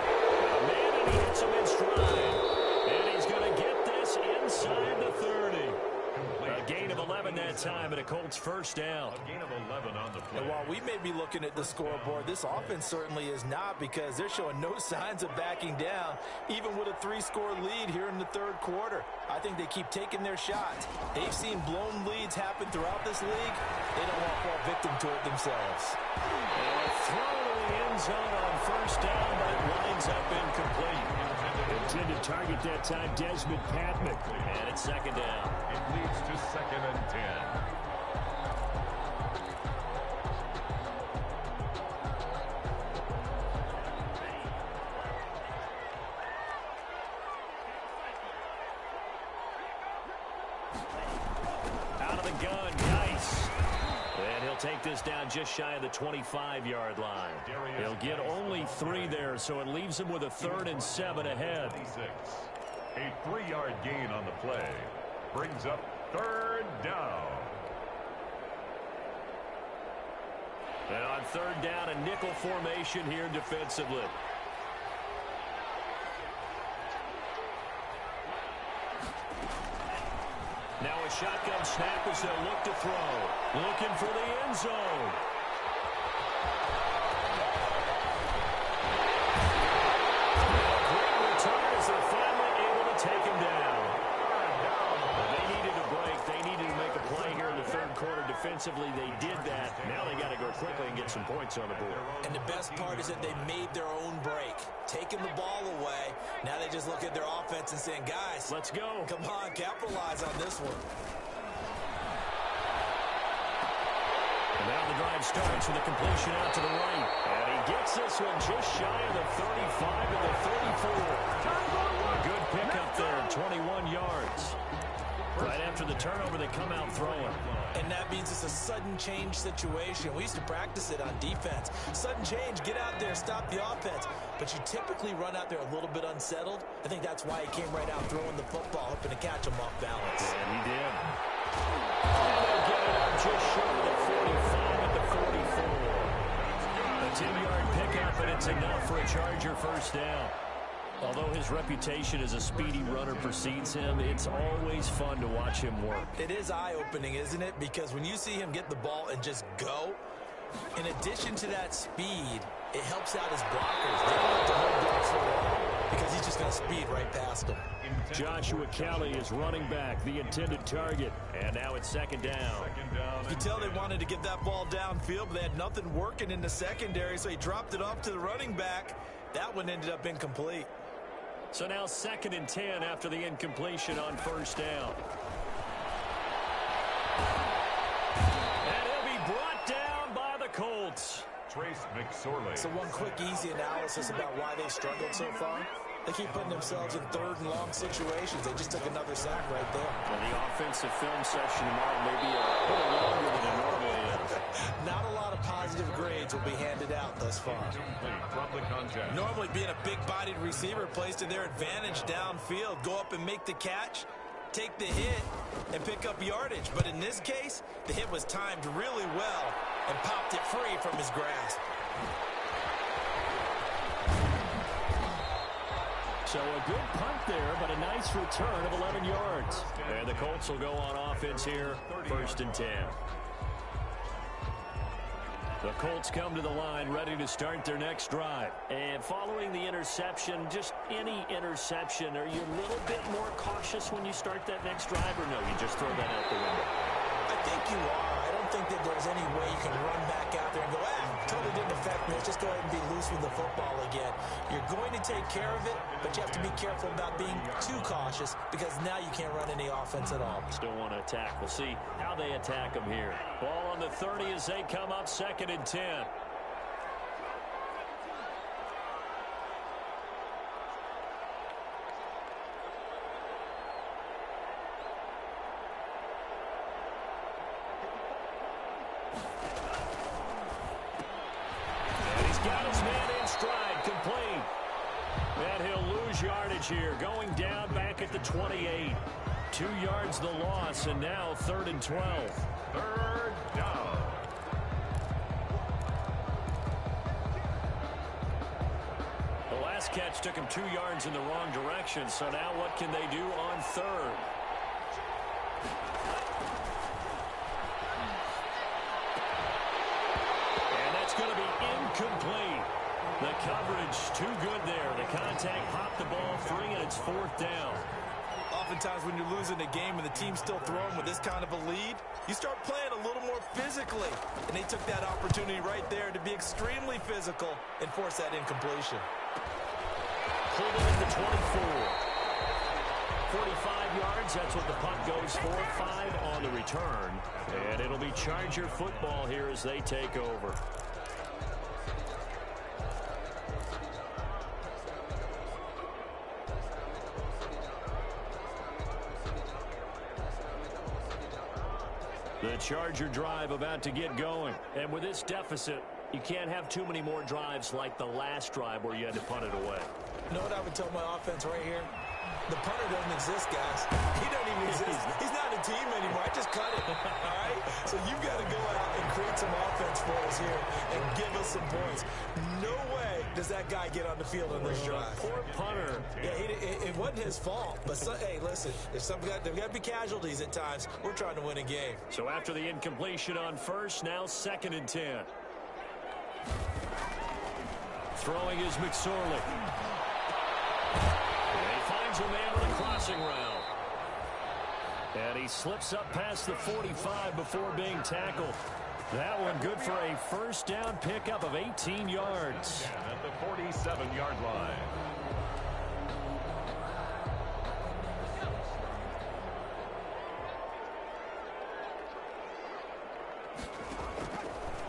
A man, and he hits him in stride. And he's going to get this inside the 30. A gain of 11 that time, and a Colts first down. A gain of 11 on the play. And while we may be looking at the scoreboard, this offense certainly is not, because they're showing no signs of backing down, even with a 3-score lead here in the 3rd quarter. I think they keep taking their shots. They've seen blown leads happen throughout this league. They don't want to fall victim to it themselves. And a throw to the end zone on first down, but it winds up incomplete. Intended target that time, Desmond Patman. And it's 2nd down. It leads to 2nd and 10. Out of the gun, Nice. And he'll take this down just shy of the 25-yard line. He'll get only 3 there, so it leaves him with a 3rd and 7 ahead. 26. A 3-yard gain on the play brings up 3rd down. And on 3rd down, a nickel formation here defensively. Now a shotgun snap as they'll look to throw. Looking for the end zone. Great return as they're finally able to take him down. They needed a break. They needed to make a play here in the 3rd quarter. Defensively, they did that. Now they got to go quickly and get some points on the board. And the best part is that they made their own break, taking the ball away. Now they just look at their offense and saying, guys, let's go. Come on, capitalize on this one. And now the drive starts with a completion out to the right. And he gets this one just shy of the 35 to the 34. A good pickup there, 21 yards. Right after the turnover, they come out throwing. And that means it's a sudden change situation. We used to practice it on defense. Sudden change, get out there, stop the offense. But you typically run out there a little bit unsettled. I think that's why he came right out throwing the football, hoping to catch him off balance. And he did. And they'll get it up just short of the 45 at the 44. A 10-yard pickup, and it's enough for a Charger first down. Although his reputation as a speedy runner precedes him, it's always fun to watch him work. It is eye-opening, isn't it? Because when you see him get the ball and just go, in addition to that speed, it helps out his blockers. They don't have to hold blocks for long because he's just going to speed right past them. Joshua Kelly is running back, the intended target. And now it's 2nd down. You can tell they wanted to get that ball downfield, but they had nothing working in the secondary, so he dropped it off to the running back. That one ended up incomplete. So now 2nd and 10 after the incompletion on first down. And he'll be brought down by the Colts. Trace McSorley. So one quick, easy analysis about why they struggled so far. They keep putting themselves in 3rd and long situations. They just took another sack right there. Well, the offensive film session tomorrow may be a little longer than it normally is. Not a lot of positive grades will be handed out thus far. From the contest. Normally being a big-bodied receiver plays to their advantage downfield. Go up and make the catch, take the hit, and pick up yardage. But in this case, the hit was timed really well and popped it free from his grasp. So a good punt there, but a nice return of 11 yards. And the Colts will go on offense here, 1st and 10. The Colts come to the line ready to start their next drive. And following the interception, just any interception, are you a little bit more cautious when you start that next drive, or no, you just throw that out the window? I think you are. I don't think that there's any way you can run back out there and go, totally didn't affect me. Let's just go ahead and be loose with the football again. You're going to take care of it, but you have to be careful about being too cautious because now you can't run any offense at all. Still want to attack. We'll see how they attack them here. Ball on the 30 as they come up 2nd and 10. yardage here. Going down back at the 28. 2 yards the loss, and now 3rd and 12. Third down. The last catch took him 2 yards in the wrong direction, so now what can they do on 3rd? And that's going to be incomplete. The coverage too good there. The contact popped the ball free, and it's 4th down. Oftentimes when you're losing a game and the team's still throwing with this kind of a lead, you start playing a little more physically. And they took that opportunity right there to be extremely physical and force that incompletion. Pulled it at the 24. 45 yards, that's what the punt goes for. 5 on the return. And it'll be Charger football here as they take over. The Charger drive about to get going. And with this deficit, you can't have too many more drives like the last drive where you had to punt it away. You know what I would tell my offense right here? The punter doesn't exist, guys. He doesn't even exist. He's not a team anymore. I just cut it, all right? So you've got to go out and create some offense for us here and give us some points. No way does that guy get on the field on this drive. Poor punter. Yeah, it wasn't his fault. But, hey, listen, there's got to be casualties at times. We're trying to win a game. So after the incompletion on first, now 2nd and 10. Throwing is McSorley. He finds a man with a crossing route. And he slips up past the 45 before being tackled. That one good for a first down pickup of 18 yards. At the 47-yard line.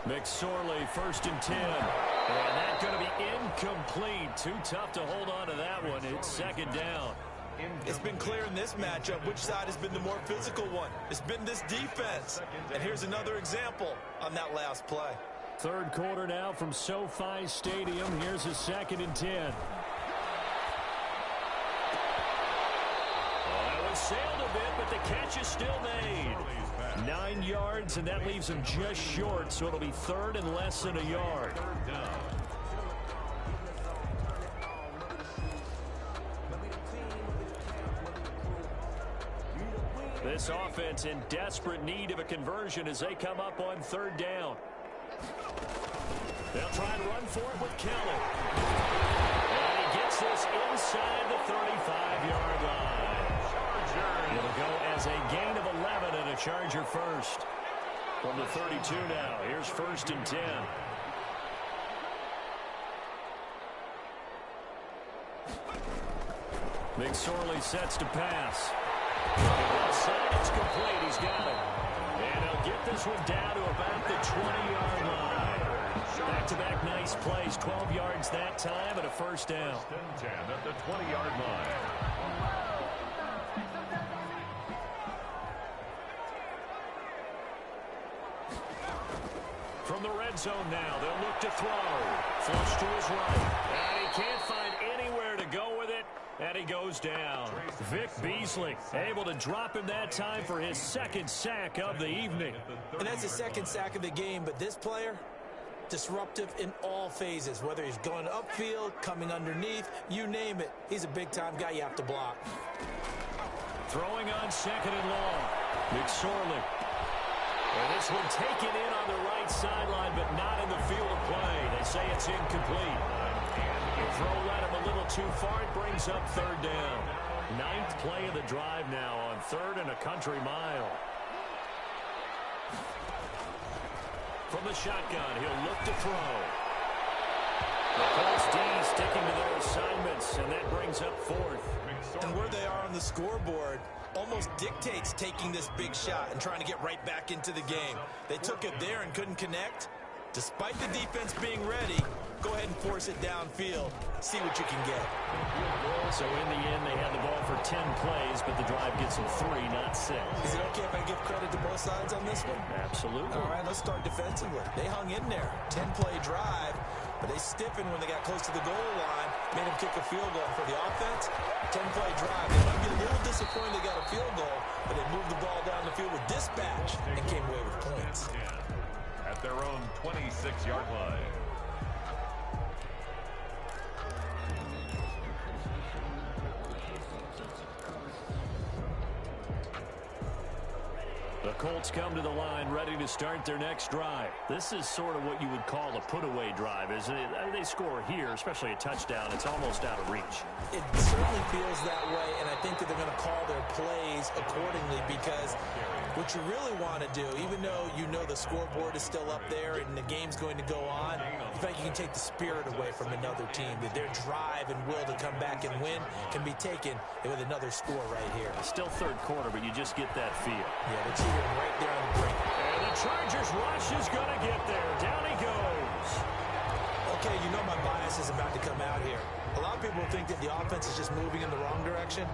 McSorley, 1st and 10. And that's going to be incomplete. Too tough to hold on to that one. It's 2nd down. It's been clear in this matchup which side has been the more physical one. It's been this defense. And here's another example on that last play. 3rd quarter now from SoFi Stadium. Here's a 2nd and 10. That one sailed a bit, but the catch is still made. 9 yards, and that leaves him just short, so it'll be 3rd and less than a yard. This offense in desperate need of a conversion as they come up on 3rd down. They'll try and run for it with Kelly. And he gets this inside the 35-yard line. It'll go as a gain of 11 and a Charger first. From the 32 now, here's 1st and 10. McSorley sets to pass. Outside, it's complete. He's got it. And he'll get this one down to about the 20-yard line. Back-to-back nice plays. 12 yards that time and a first down. 10 at the 20-yard line. From the red zone now, they'll look to throw. Flush to his right. And he can't find anywhere to go with it. And he goes down. Vic Beasley able to drop him that time for his 2nd sack of the evening. And that's the 2nd sack of the game, but this player, disruptive in all phases, whether he's going upfield, coming underneath, you name it. He's a big-time guy you have to block. Throwing on 2nd and long. McSorley. And this one taken in on the right sideline, but not in the field of play. They say it's incomplete. The throw led him a little too far. It brings up 3rd down. 9th play of the drive now on 3rd and a country mile. From the shotgun, he'll look to throw. The Colts D sticking to their assignments, and that brings up 4th. And where they are on the scoreboard almost dictates taking this big shot and trying to get right back into the game. They took it there and couldn't connect. Despite the defense being ready, go ahead and force it downfield. See what you can get. So in the end, they had the ball for 10 plays, but the drive gets them 3, not 6. Is it okay if I give credit to both sides on this one? Absolutely. All right, let's start defensively. They hung in there. 10-play drive, but they stiffened when they got close to the goal line. made him kick a field goal. For the offense, 10-play drive. They might be a little disappointed they got a field goal, but they moved the ball down the field with dispatch and came away with points. At their own 26-yard line. The Colts come to the line ready to start their next drive. This is sort of what you would call a put-away drive, isn't it? I mean, they score here, especially a touchdown. It's almost out of reach. It certainly feels that way, and I think that they're going to call their plays accordingly because what you really want to do, even though you know the scoreboard is still up there and the game's going to go on, in fact, you can take the spirit away from another team, that their drive and will to come back and win can be taken with another score right here. Still third quarter, but you just get that feel. Yeah, but you're right there on the brink. And the Chargers rush is going to get there. Down he goes. Okay, you know my bias is about to come out here. A lot of people think that the offense is just moving in the wrong direction.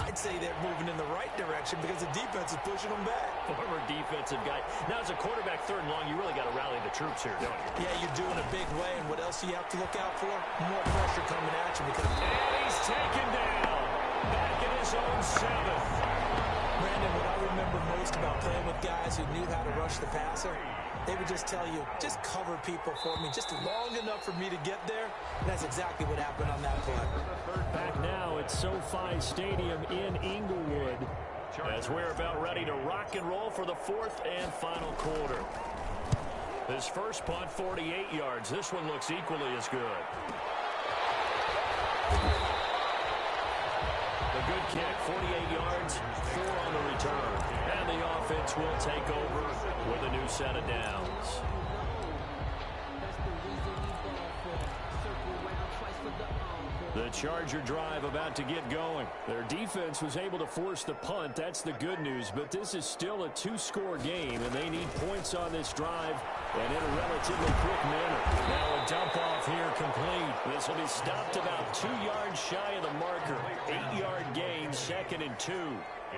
I'd say they're moving in the right direction because the defense is pushing them back. Former defensive guy. Now, as a quarterback, third and long, you really got to rally the troops here, don't you? Yeah, you do in a big way. And what else do you have to look out for? More pressure coming at you. Because and he's taken down. Back in his own 7th. Brandon, what I remember most about playing with guys who knew how to rush the passer, they would just tell you, just cover people for me, just long enough for me to get there. And that's exactly what happened on that play. Back now at SoFi Stadium in Inglewood, as we're about ready to rock and roll for the fourth and final quarter. His first punt, 48 yards. This one looks equally as good. A good kick, 48 yards, 4 on the return. And the offense will take over with a new set of downs. The Charger drive about to get going. Their defense was able to force the punt. That's the good news. But this is still a 2-score game, and they need points on this drive and in a relatively quick manner. Now a dump off here complete. This will be stopped about 2 yards shy of the marker. 8-yard gain, 2nd and 2.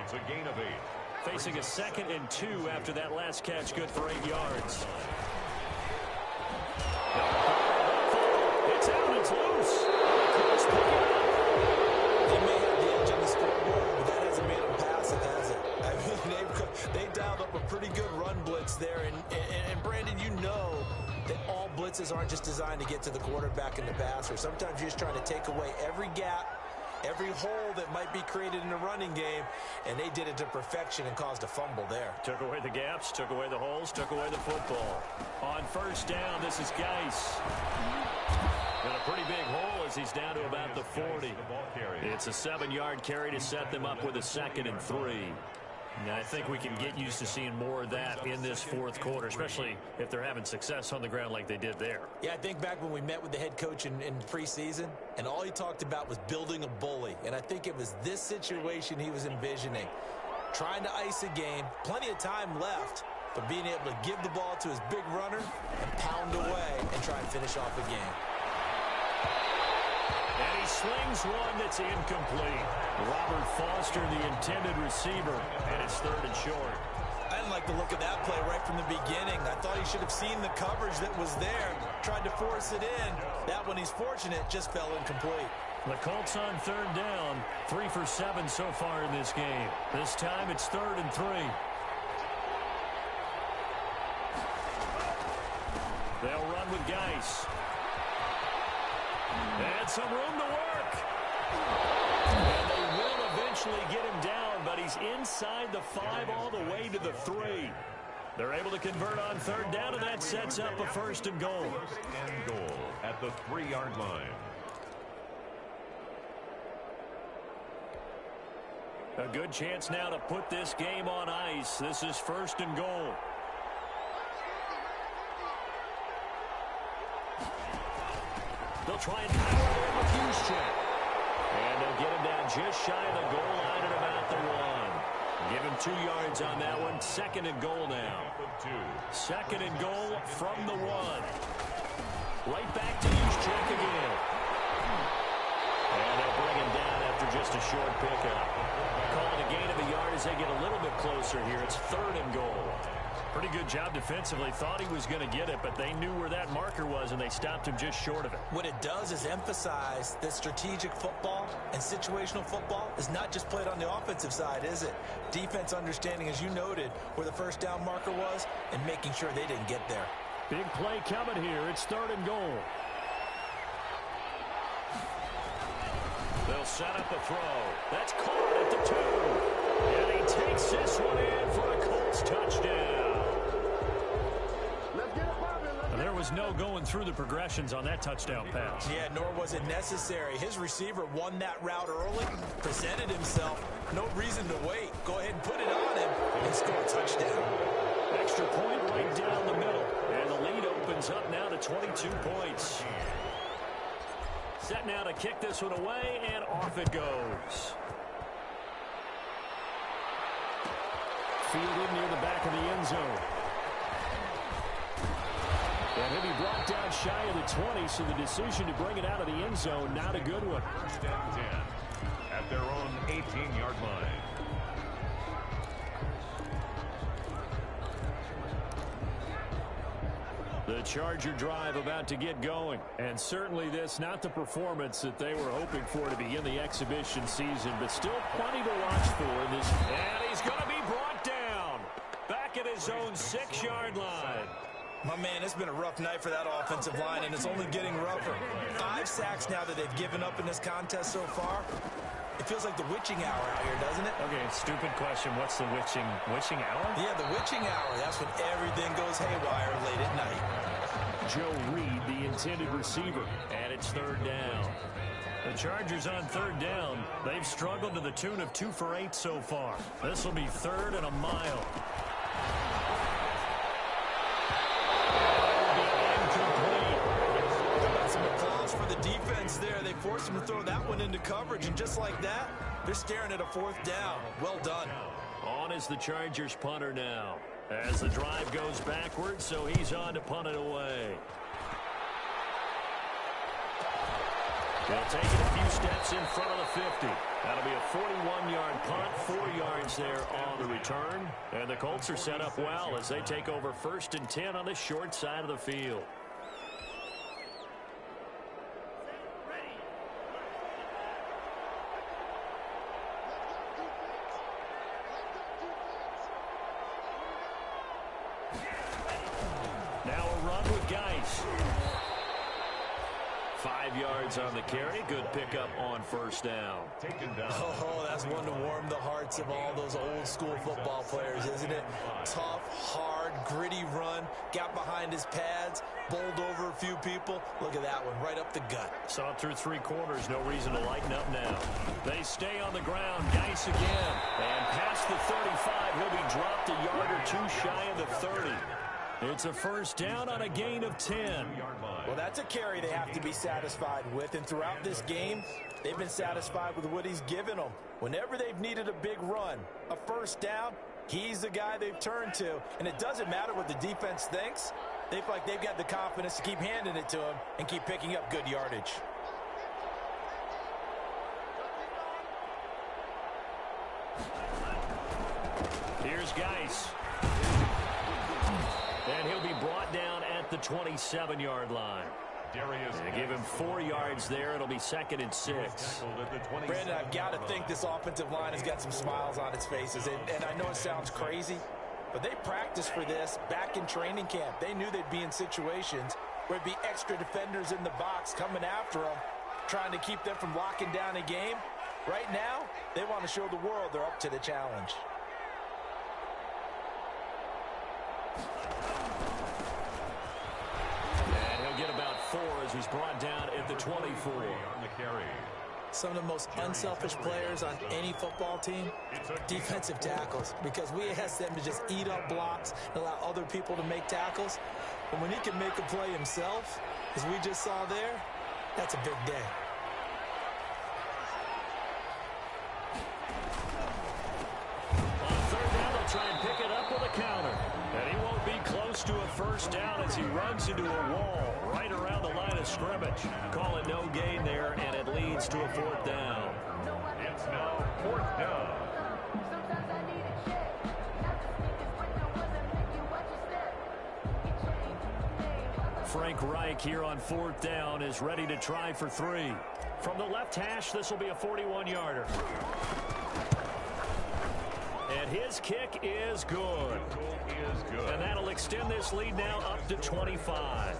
It's a gain of 8. Facing a 2nd and 2 after that last catch, good for 8 yards. It's out, it's loose. They may have the edge on the scoreboard, but that hasn't made them pass it, has it? I mean, they dialed up a pretty good run blitz there. And Brandon, you know that all blitzes aren't just designed to get to the quarterback and the passer. Sometimes you're just trying to take away every gap, every hole that might be created in the running game, and they did it to perfection and caused a fumble there. Took away the gaps, took away the holes, took away the football. On first down, this is Geis. And a pretty big hole as he's down to about the 40. It's a 7-yard carry to set them up with a 2nd and 3. Now, I think we can get used to seeing more of that in this fourth quarter, especially if they're having success on the ground like they did there. Yeah, I think back when we met with the head coach in preseason, and all he talked about was building a bully. And I think it was this situation he was envisioning. Trying to ice a game, plenty of time left, but being able to give the ball to his big runner and pound away and try and finish off a game. And he slings one that's incomplete. Robert Foster, the intended receiver, and it's 3rd and short. I didn't like the look of that play right from the beginning. I thought he should have seen the coverage that was there, tried to force it in. That one, he's fortunate, just fell incomplete. The Colts on 3rd down, 3 for 7 so far in this game. This time it's 3rd and 3. They'll run with Geis. And some room to work. And they will eventually get him down, but he's inside the 5 all the way to the 3. They're able to convert on 3rd down, and that sets up a 1st and goal. 1st and goal at the 3-yard line. A good chance now to put this game on ice. This is 1st and goal. They'll try and power in with Juszczyk. And they'll get him down just shy of the goal line at about the 1. Give him 2 yards on that one. 2nd and goal now. 2nd and goal from the 1. Right back to Juszczyk again. And they'll bring him down after just a short pickup. Call it a gain of a yard as they get a little bit closer here. It's 3rd and goal. Pretty good job defensively. Thought he was going to get it, but they knew where that marker was, and they stopped him just short of it. What it does is emphasize that strategic football and situational football is not just played on the offensive side, is it? Defense understanding, as you noted, where the first down marker was and making sure they didn't get there. Big play coming here. It's 3rd and goal. They'll set up a throw. That's caught at the 2. And he takes this one in for a Colts touchdown. And there was no going through the progressions on that touchdown pass. Yeah, nor was it necessary. His receiver won that route early, presented himself. No reason to wait. Go ahead and put it on him and score a touchdown. Extra point right down the middle. And the lead opens up now to 22 points. Set now to kick this one away, and off it goes. Fielded near the back of the end zone. And he'll be brought down shy of the 20, so the decision to bring it out of the end zone, not a good one. 1st and 10 at their own 18-yard line. The Charger drive about to get going. And certainly this, not the performance that they were hoping for to begin the exhibition season, but still plenty to watch for in this. And he's going to be brought down back at his own 6-yard line. My man, it's been a rough night for that offensive line, and it's only getting rougher. 5 sacks now that they've given up in this contest so far. It feels like the witching hour out here, doesn't it? Okay, stupid question. What's the witching hour? Yeah, the witching hour. That's when everything goes haywire late at night. Joe Reed, the intended receiver, and it's 3rd down. The Chargers on 3rd down. They've struggled to the tune of 2 for 8 so far. This will be 3rd and a mile. Some applause for the defense there. They forced him to throw that one into coverage, and just like that, they're staring at a 4th down. Well done. On is the Chargers punter now, as the drive goes backwards, so he's on to punt it away. They'll take it a few steps in front of the 50. That'll be a 41-yard punt, 4 yards there on the return. And the Colts are set up well as they take over 1st and 10 on the short side of the field. Now a run with Geis. 5 yards on the carry. Good pickup on 1st down. Taken down. Oh, that's one to warm the hearts of all those old school football players, isn't it? Tough, hard, gritty run. Got behind his pads, bowled over a few people. Look at that one, right up the gut. Saw it through 3 quarters. No reason to lighten up now. They stay on the ground. Geis again. And past the 35, he'll be dropped a yard or 2 shy of the 30. It's a 1st down on a gain of 10. Well, that's a carry they have to be satisfied with. And throughout this game, they've been satisfied with what he's given them. Whenever they've needed a big run, a 1st down, he's the guy they've turned to. And it doesn't matter what the defense thinks. They feel like they've got the confidence to keep handing it to him and keep picking up good yardage. Here's Geis. And he'll be brought down at the 27-yard line. They give him 4 yards there. It'll be 2nd and 6. Brandon, I've got to think this offensive line has got some smiles on its faces. And I know it sounds crazy, but they practiced for this back in training camp. They knew they'd be in situations where it'd be extra defenders in the box coming after them, trying to keep them from locking down a game. Right now, they want to show the world they're up to the challenge. And he'll get about 4 as he's brought down at the 24. Some of the most unselfish players on any football team, defensive tackles, because we ask them to just eat up blocks and allow other people to make tackles. But when he can make a play himself, as we just saw there, that's a big day. On 3rd down, they'll try and pick it up with a counter. And he won't be close to a 1st down as he runs into a wall right around the line of scrimmage. Call it no gain there, and it leads to a 4th down. It's now 4th down. Frank Reich here on 4th down is ready to try for 3. From the left hash, this will be a 41-yarder. And his kick is good. And that'll extend this lead now up to 25.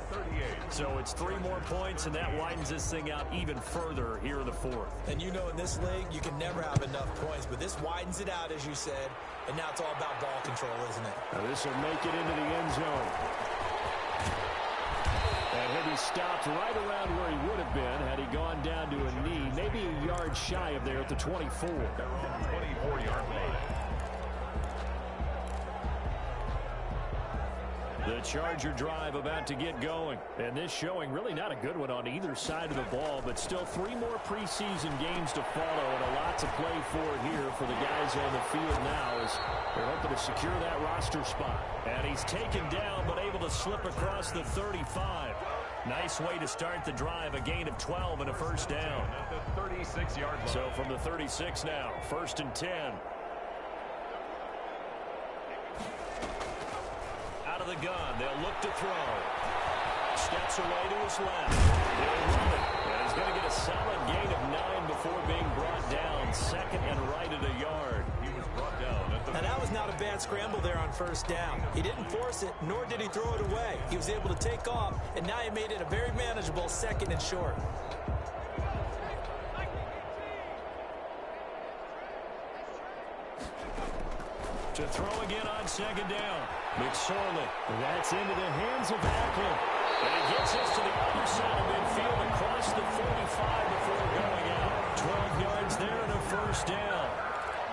So it's 3 more points, and that widens this thing out even further here in the 4th. And you know in this league, you can never have enough points, but this widens it out, as you said, and now it's all about ball control, isn't it? Now this will make it into the end zone. And he'll be stopped right around where he would have been had he gone down to a knee, maybe a yard shy of there at the 24. 24-yard line. The Charger drive about to get going. And this showing really not a good one on either side of the ball, but still 3 more preseason games to follow and a lot to play for here for the guys on the field now as they're hoping to secure that roster spot. And he's taken down but able to slip across the 35. Nice way to start the drive, a gain of 12 and a first down. At the 36-yard line. So from the 36 now, 1st and 10. Out of the gun, they'll look to throw. Steps away to his left. He'll run it. And he's going to get a solid gain of 9 before being brought down. 2nd and right at a yard. He was brought down at the... And that was not a bad scramble there on 1st down. He didn't force it, nor did he throw it away. He was able to take off, and now he made it a very manageable 2nd and short. To throw again on 2nd down. McSorley. That's into the hands of Ackland. And he gets us to the other side of midfield across the 45 before going out. 12 yards there and a first down.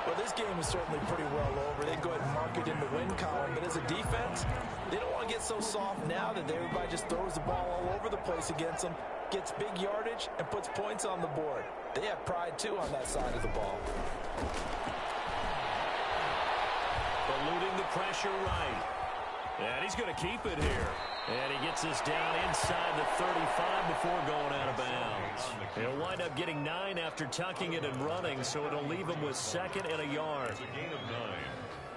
Well, this game is certainly pretty well over. They go ahead and mark it in the win column. But as a defense, they don't want to get so soft now that everybody just throws the ball all over the place against them, gets big yardage, and puts points on the board. They have pride, too, on that side of the ball. Eluding the pressure right. And he's going to keep it here. And he gets us down inside the 35 before going out of bounds. He'll wind up getting 9 after tucking it and running, so it'll leave him with 2nd and a yard. A gain of 9.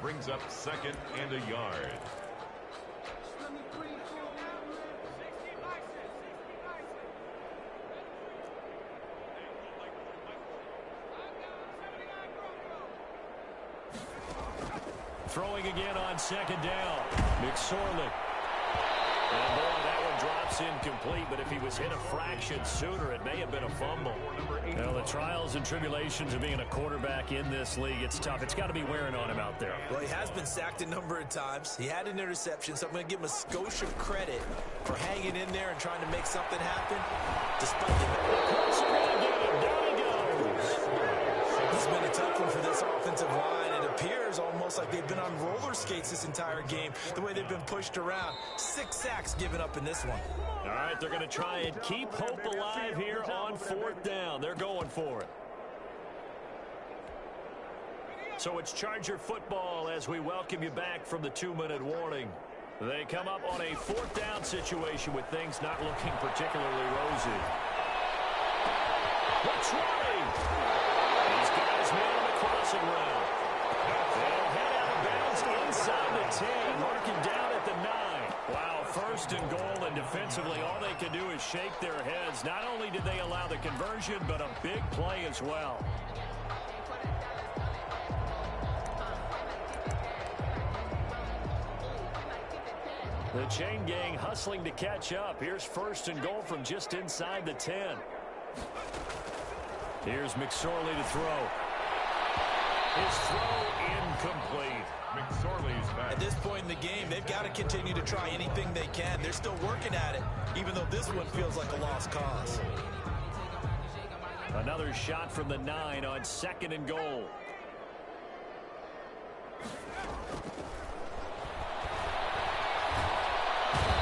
Brings up 2nd and a yard. Throwing again on 2nd down. McSorley. And boy, that one drops incomplete, but if he was hit a fraction sooner, it may have been a fumble. Well, the trials and tribulations of being a quarterback in this league, it's tough. It's got to be wearing on him out there. Well, he has been sacked a number of times. He had an interception, so I'm going to give him a skosh of credit for hanging in there and trying to make something happen. Despite the... Down he goes. This has been a tough one for this offensive line. It appears almost like they've been on roller skates this entire game, the way they've been pushed around. 6 sacks given up in this one. All right, they're going to try and keep hope alive here on 4th down. They're going for it. So it's Charger football as we welcome you back from the 2-minute warning. They come up on a 4th down situation with things not looking particularly rosy. What's running? These guys man on the crossing route. They'll head out of bounds inside the 10, marking down at the 9. Wow, 1st and goal, and defensively all they can do is shake their heads. Not only did they allow the conversion, but a big play as well. The chain gang hustling to catch up. Here's 1st and goal from just inside the 10. Here's McSorley to throw. His throw incomplete. McSorley's back. At this point in the game, they've got to continue to try anything they can. They're still working at it, even though this one feels like a lost cause. Another shot from the 9 on 2nd and goal.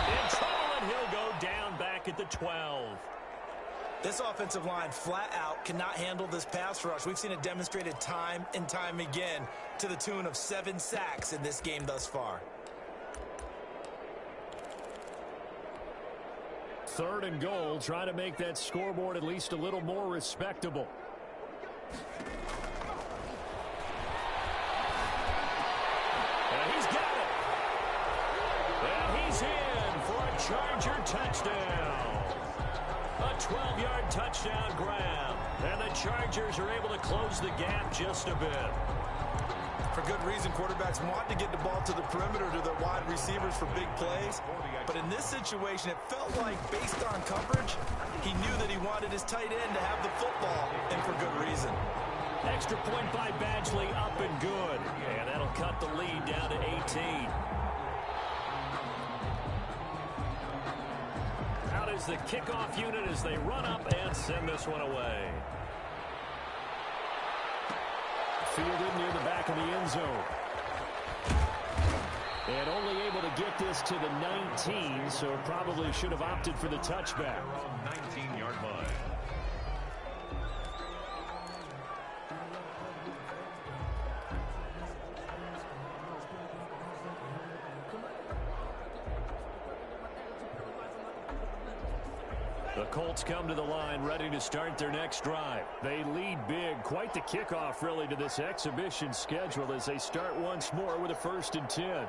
In trouble, and he'll go down back at the 12. This offensive line flat out cannot handle this pass rush. We've seen it demonstrated time and time again to the tune of 7 sacks in this game thus far. 3rd and goal, try to make that scoreboard at least a little more respectable. And he's got it. And he's in for a Charger touchdown. A 12-yard touchdown grab. And the Chargers are able to close the gap just a bit. For good reason, quarterbacks want to get the ball to the perimeter to their wide receivers for big plays. But in this situation, it felt like, based on coverage, he knew that he wanted his tight end to have the football, and for good reason. Extra point by Badgley, up and good. And that'll cut the lead down to 18. Out is the kickoff unit as they run up and send this one away. Fielded near the back of the end zone. And only able to get this to the 19, so probably should have opted for the touchback. 19-yard line. The Colts come to the line ready to start their next drive. They lead big. Quite the kickoff, really, to this exhibition schedule as they start once more with a 1st and 10.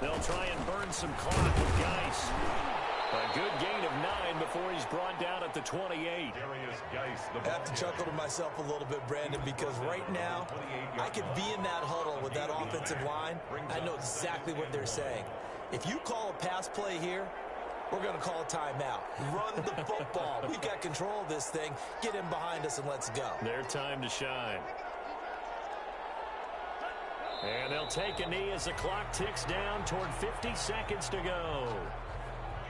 They'll try and burn some clock with Geis. A good gain of 9 before he's brought down at the 28. I have to chuckle to myself a little bit, Brandon, because right now I could be in that huddle with that offensive line. I know exactly what they're saying. If you call a pass play here, we're going to call a timeout. Run the football. We've got control of this thing. Get him behind us and let's go. Their time to shine. And they'll take a knee as the clock ticks down toward 50 seconds to go.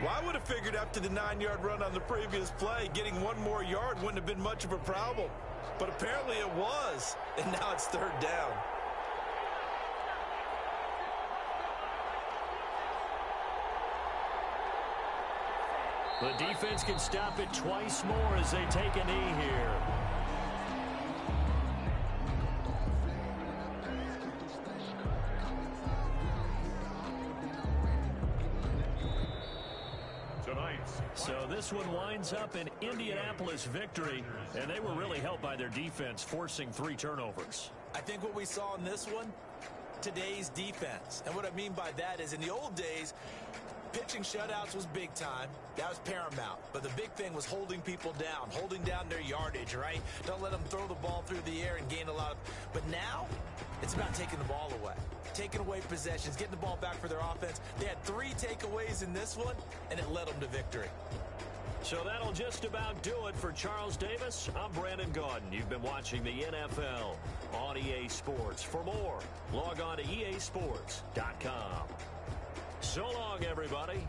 Well, I would have figured after the 9-yard run on the previous play, getting 1 more yard wouldn't have been much of a problem. But apparently it was, and now it's 3rd down. The defense can stop it twice more as they take a knee here. So this one winds up an Indianapolis victory, and they were really helped by their defense, forcing 3 turnovers. I think what we saw in this one, today's defense. And what I mean by that is in the old days, pitching shutouts was big time. That was paramount. But the big thing was holding people down, holding down their yardage, right? Don't let them throw the ball through the air and gain a lot of... But now, it's about taking the ball away. Taking away possessions, getting the ball back for their offense. They had 3 takeaways in this one, and it led them to victory. So that'll just about do it for Charles Davis. I'm Brandon Gaudin. You've been watching the NFL on EA Sports. For more, log on to easports.com. So long, everybody.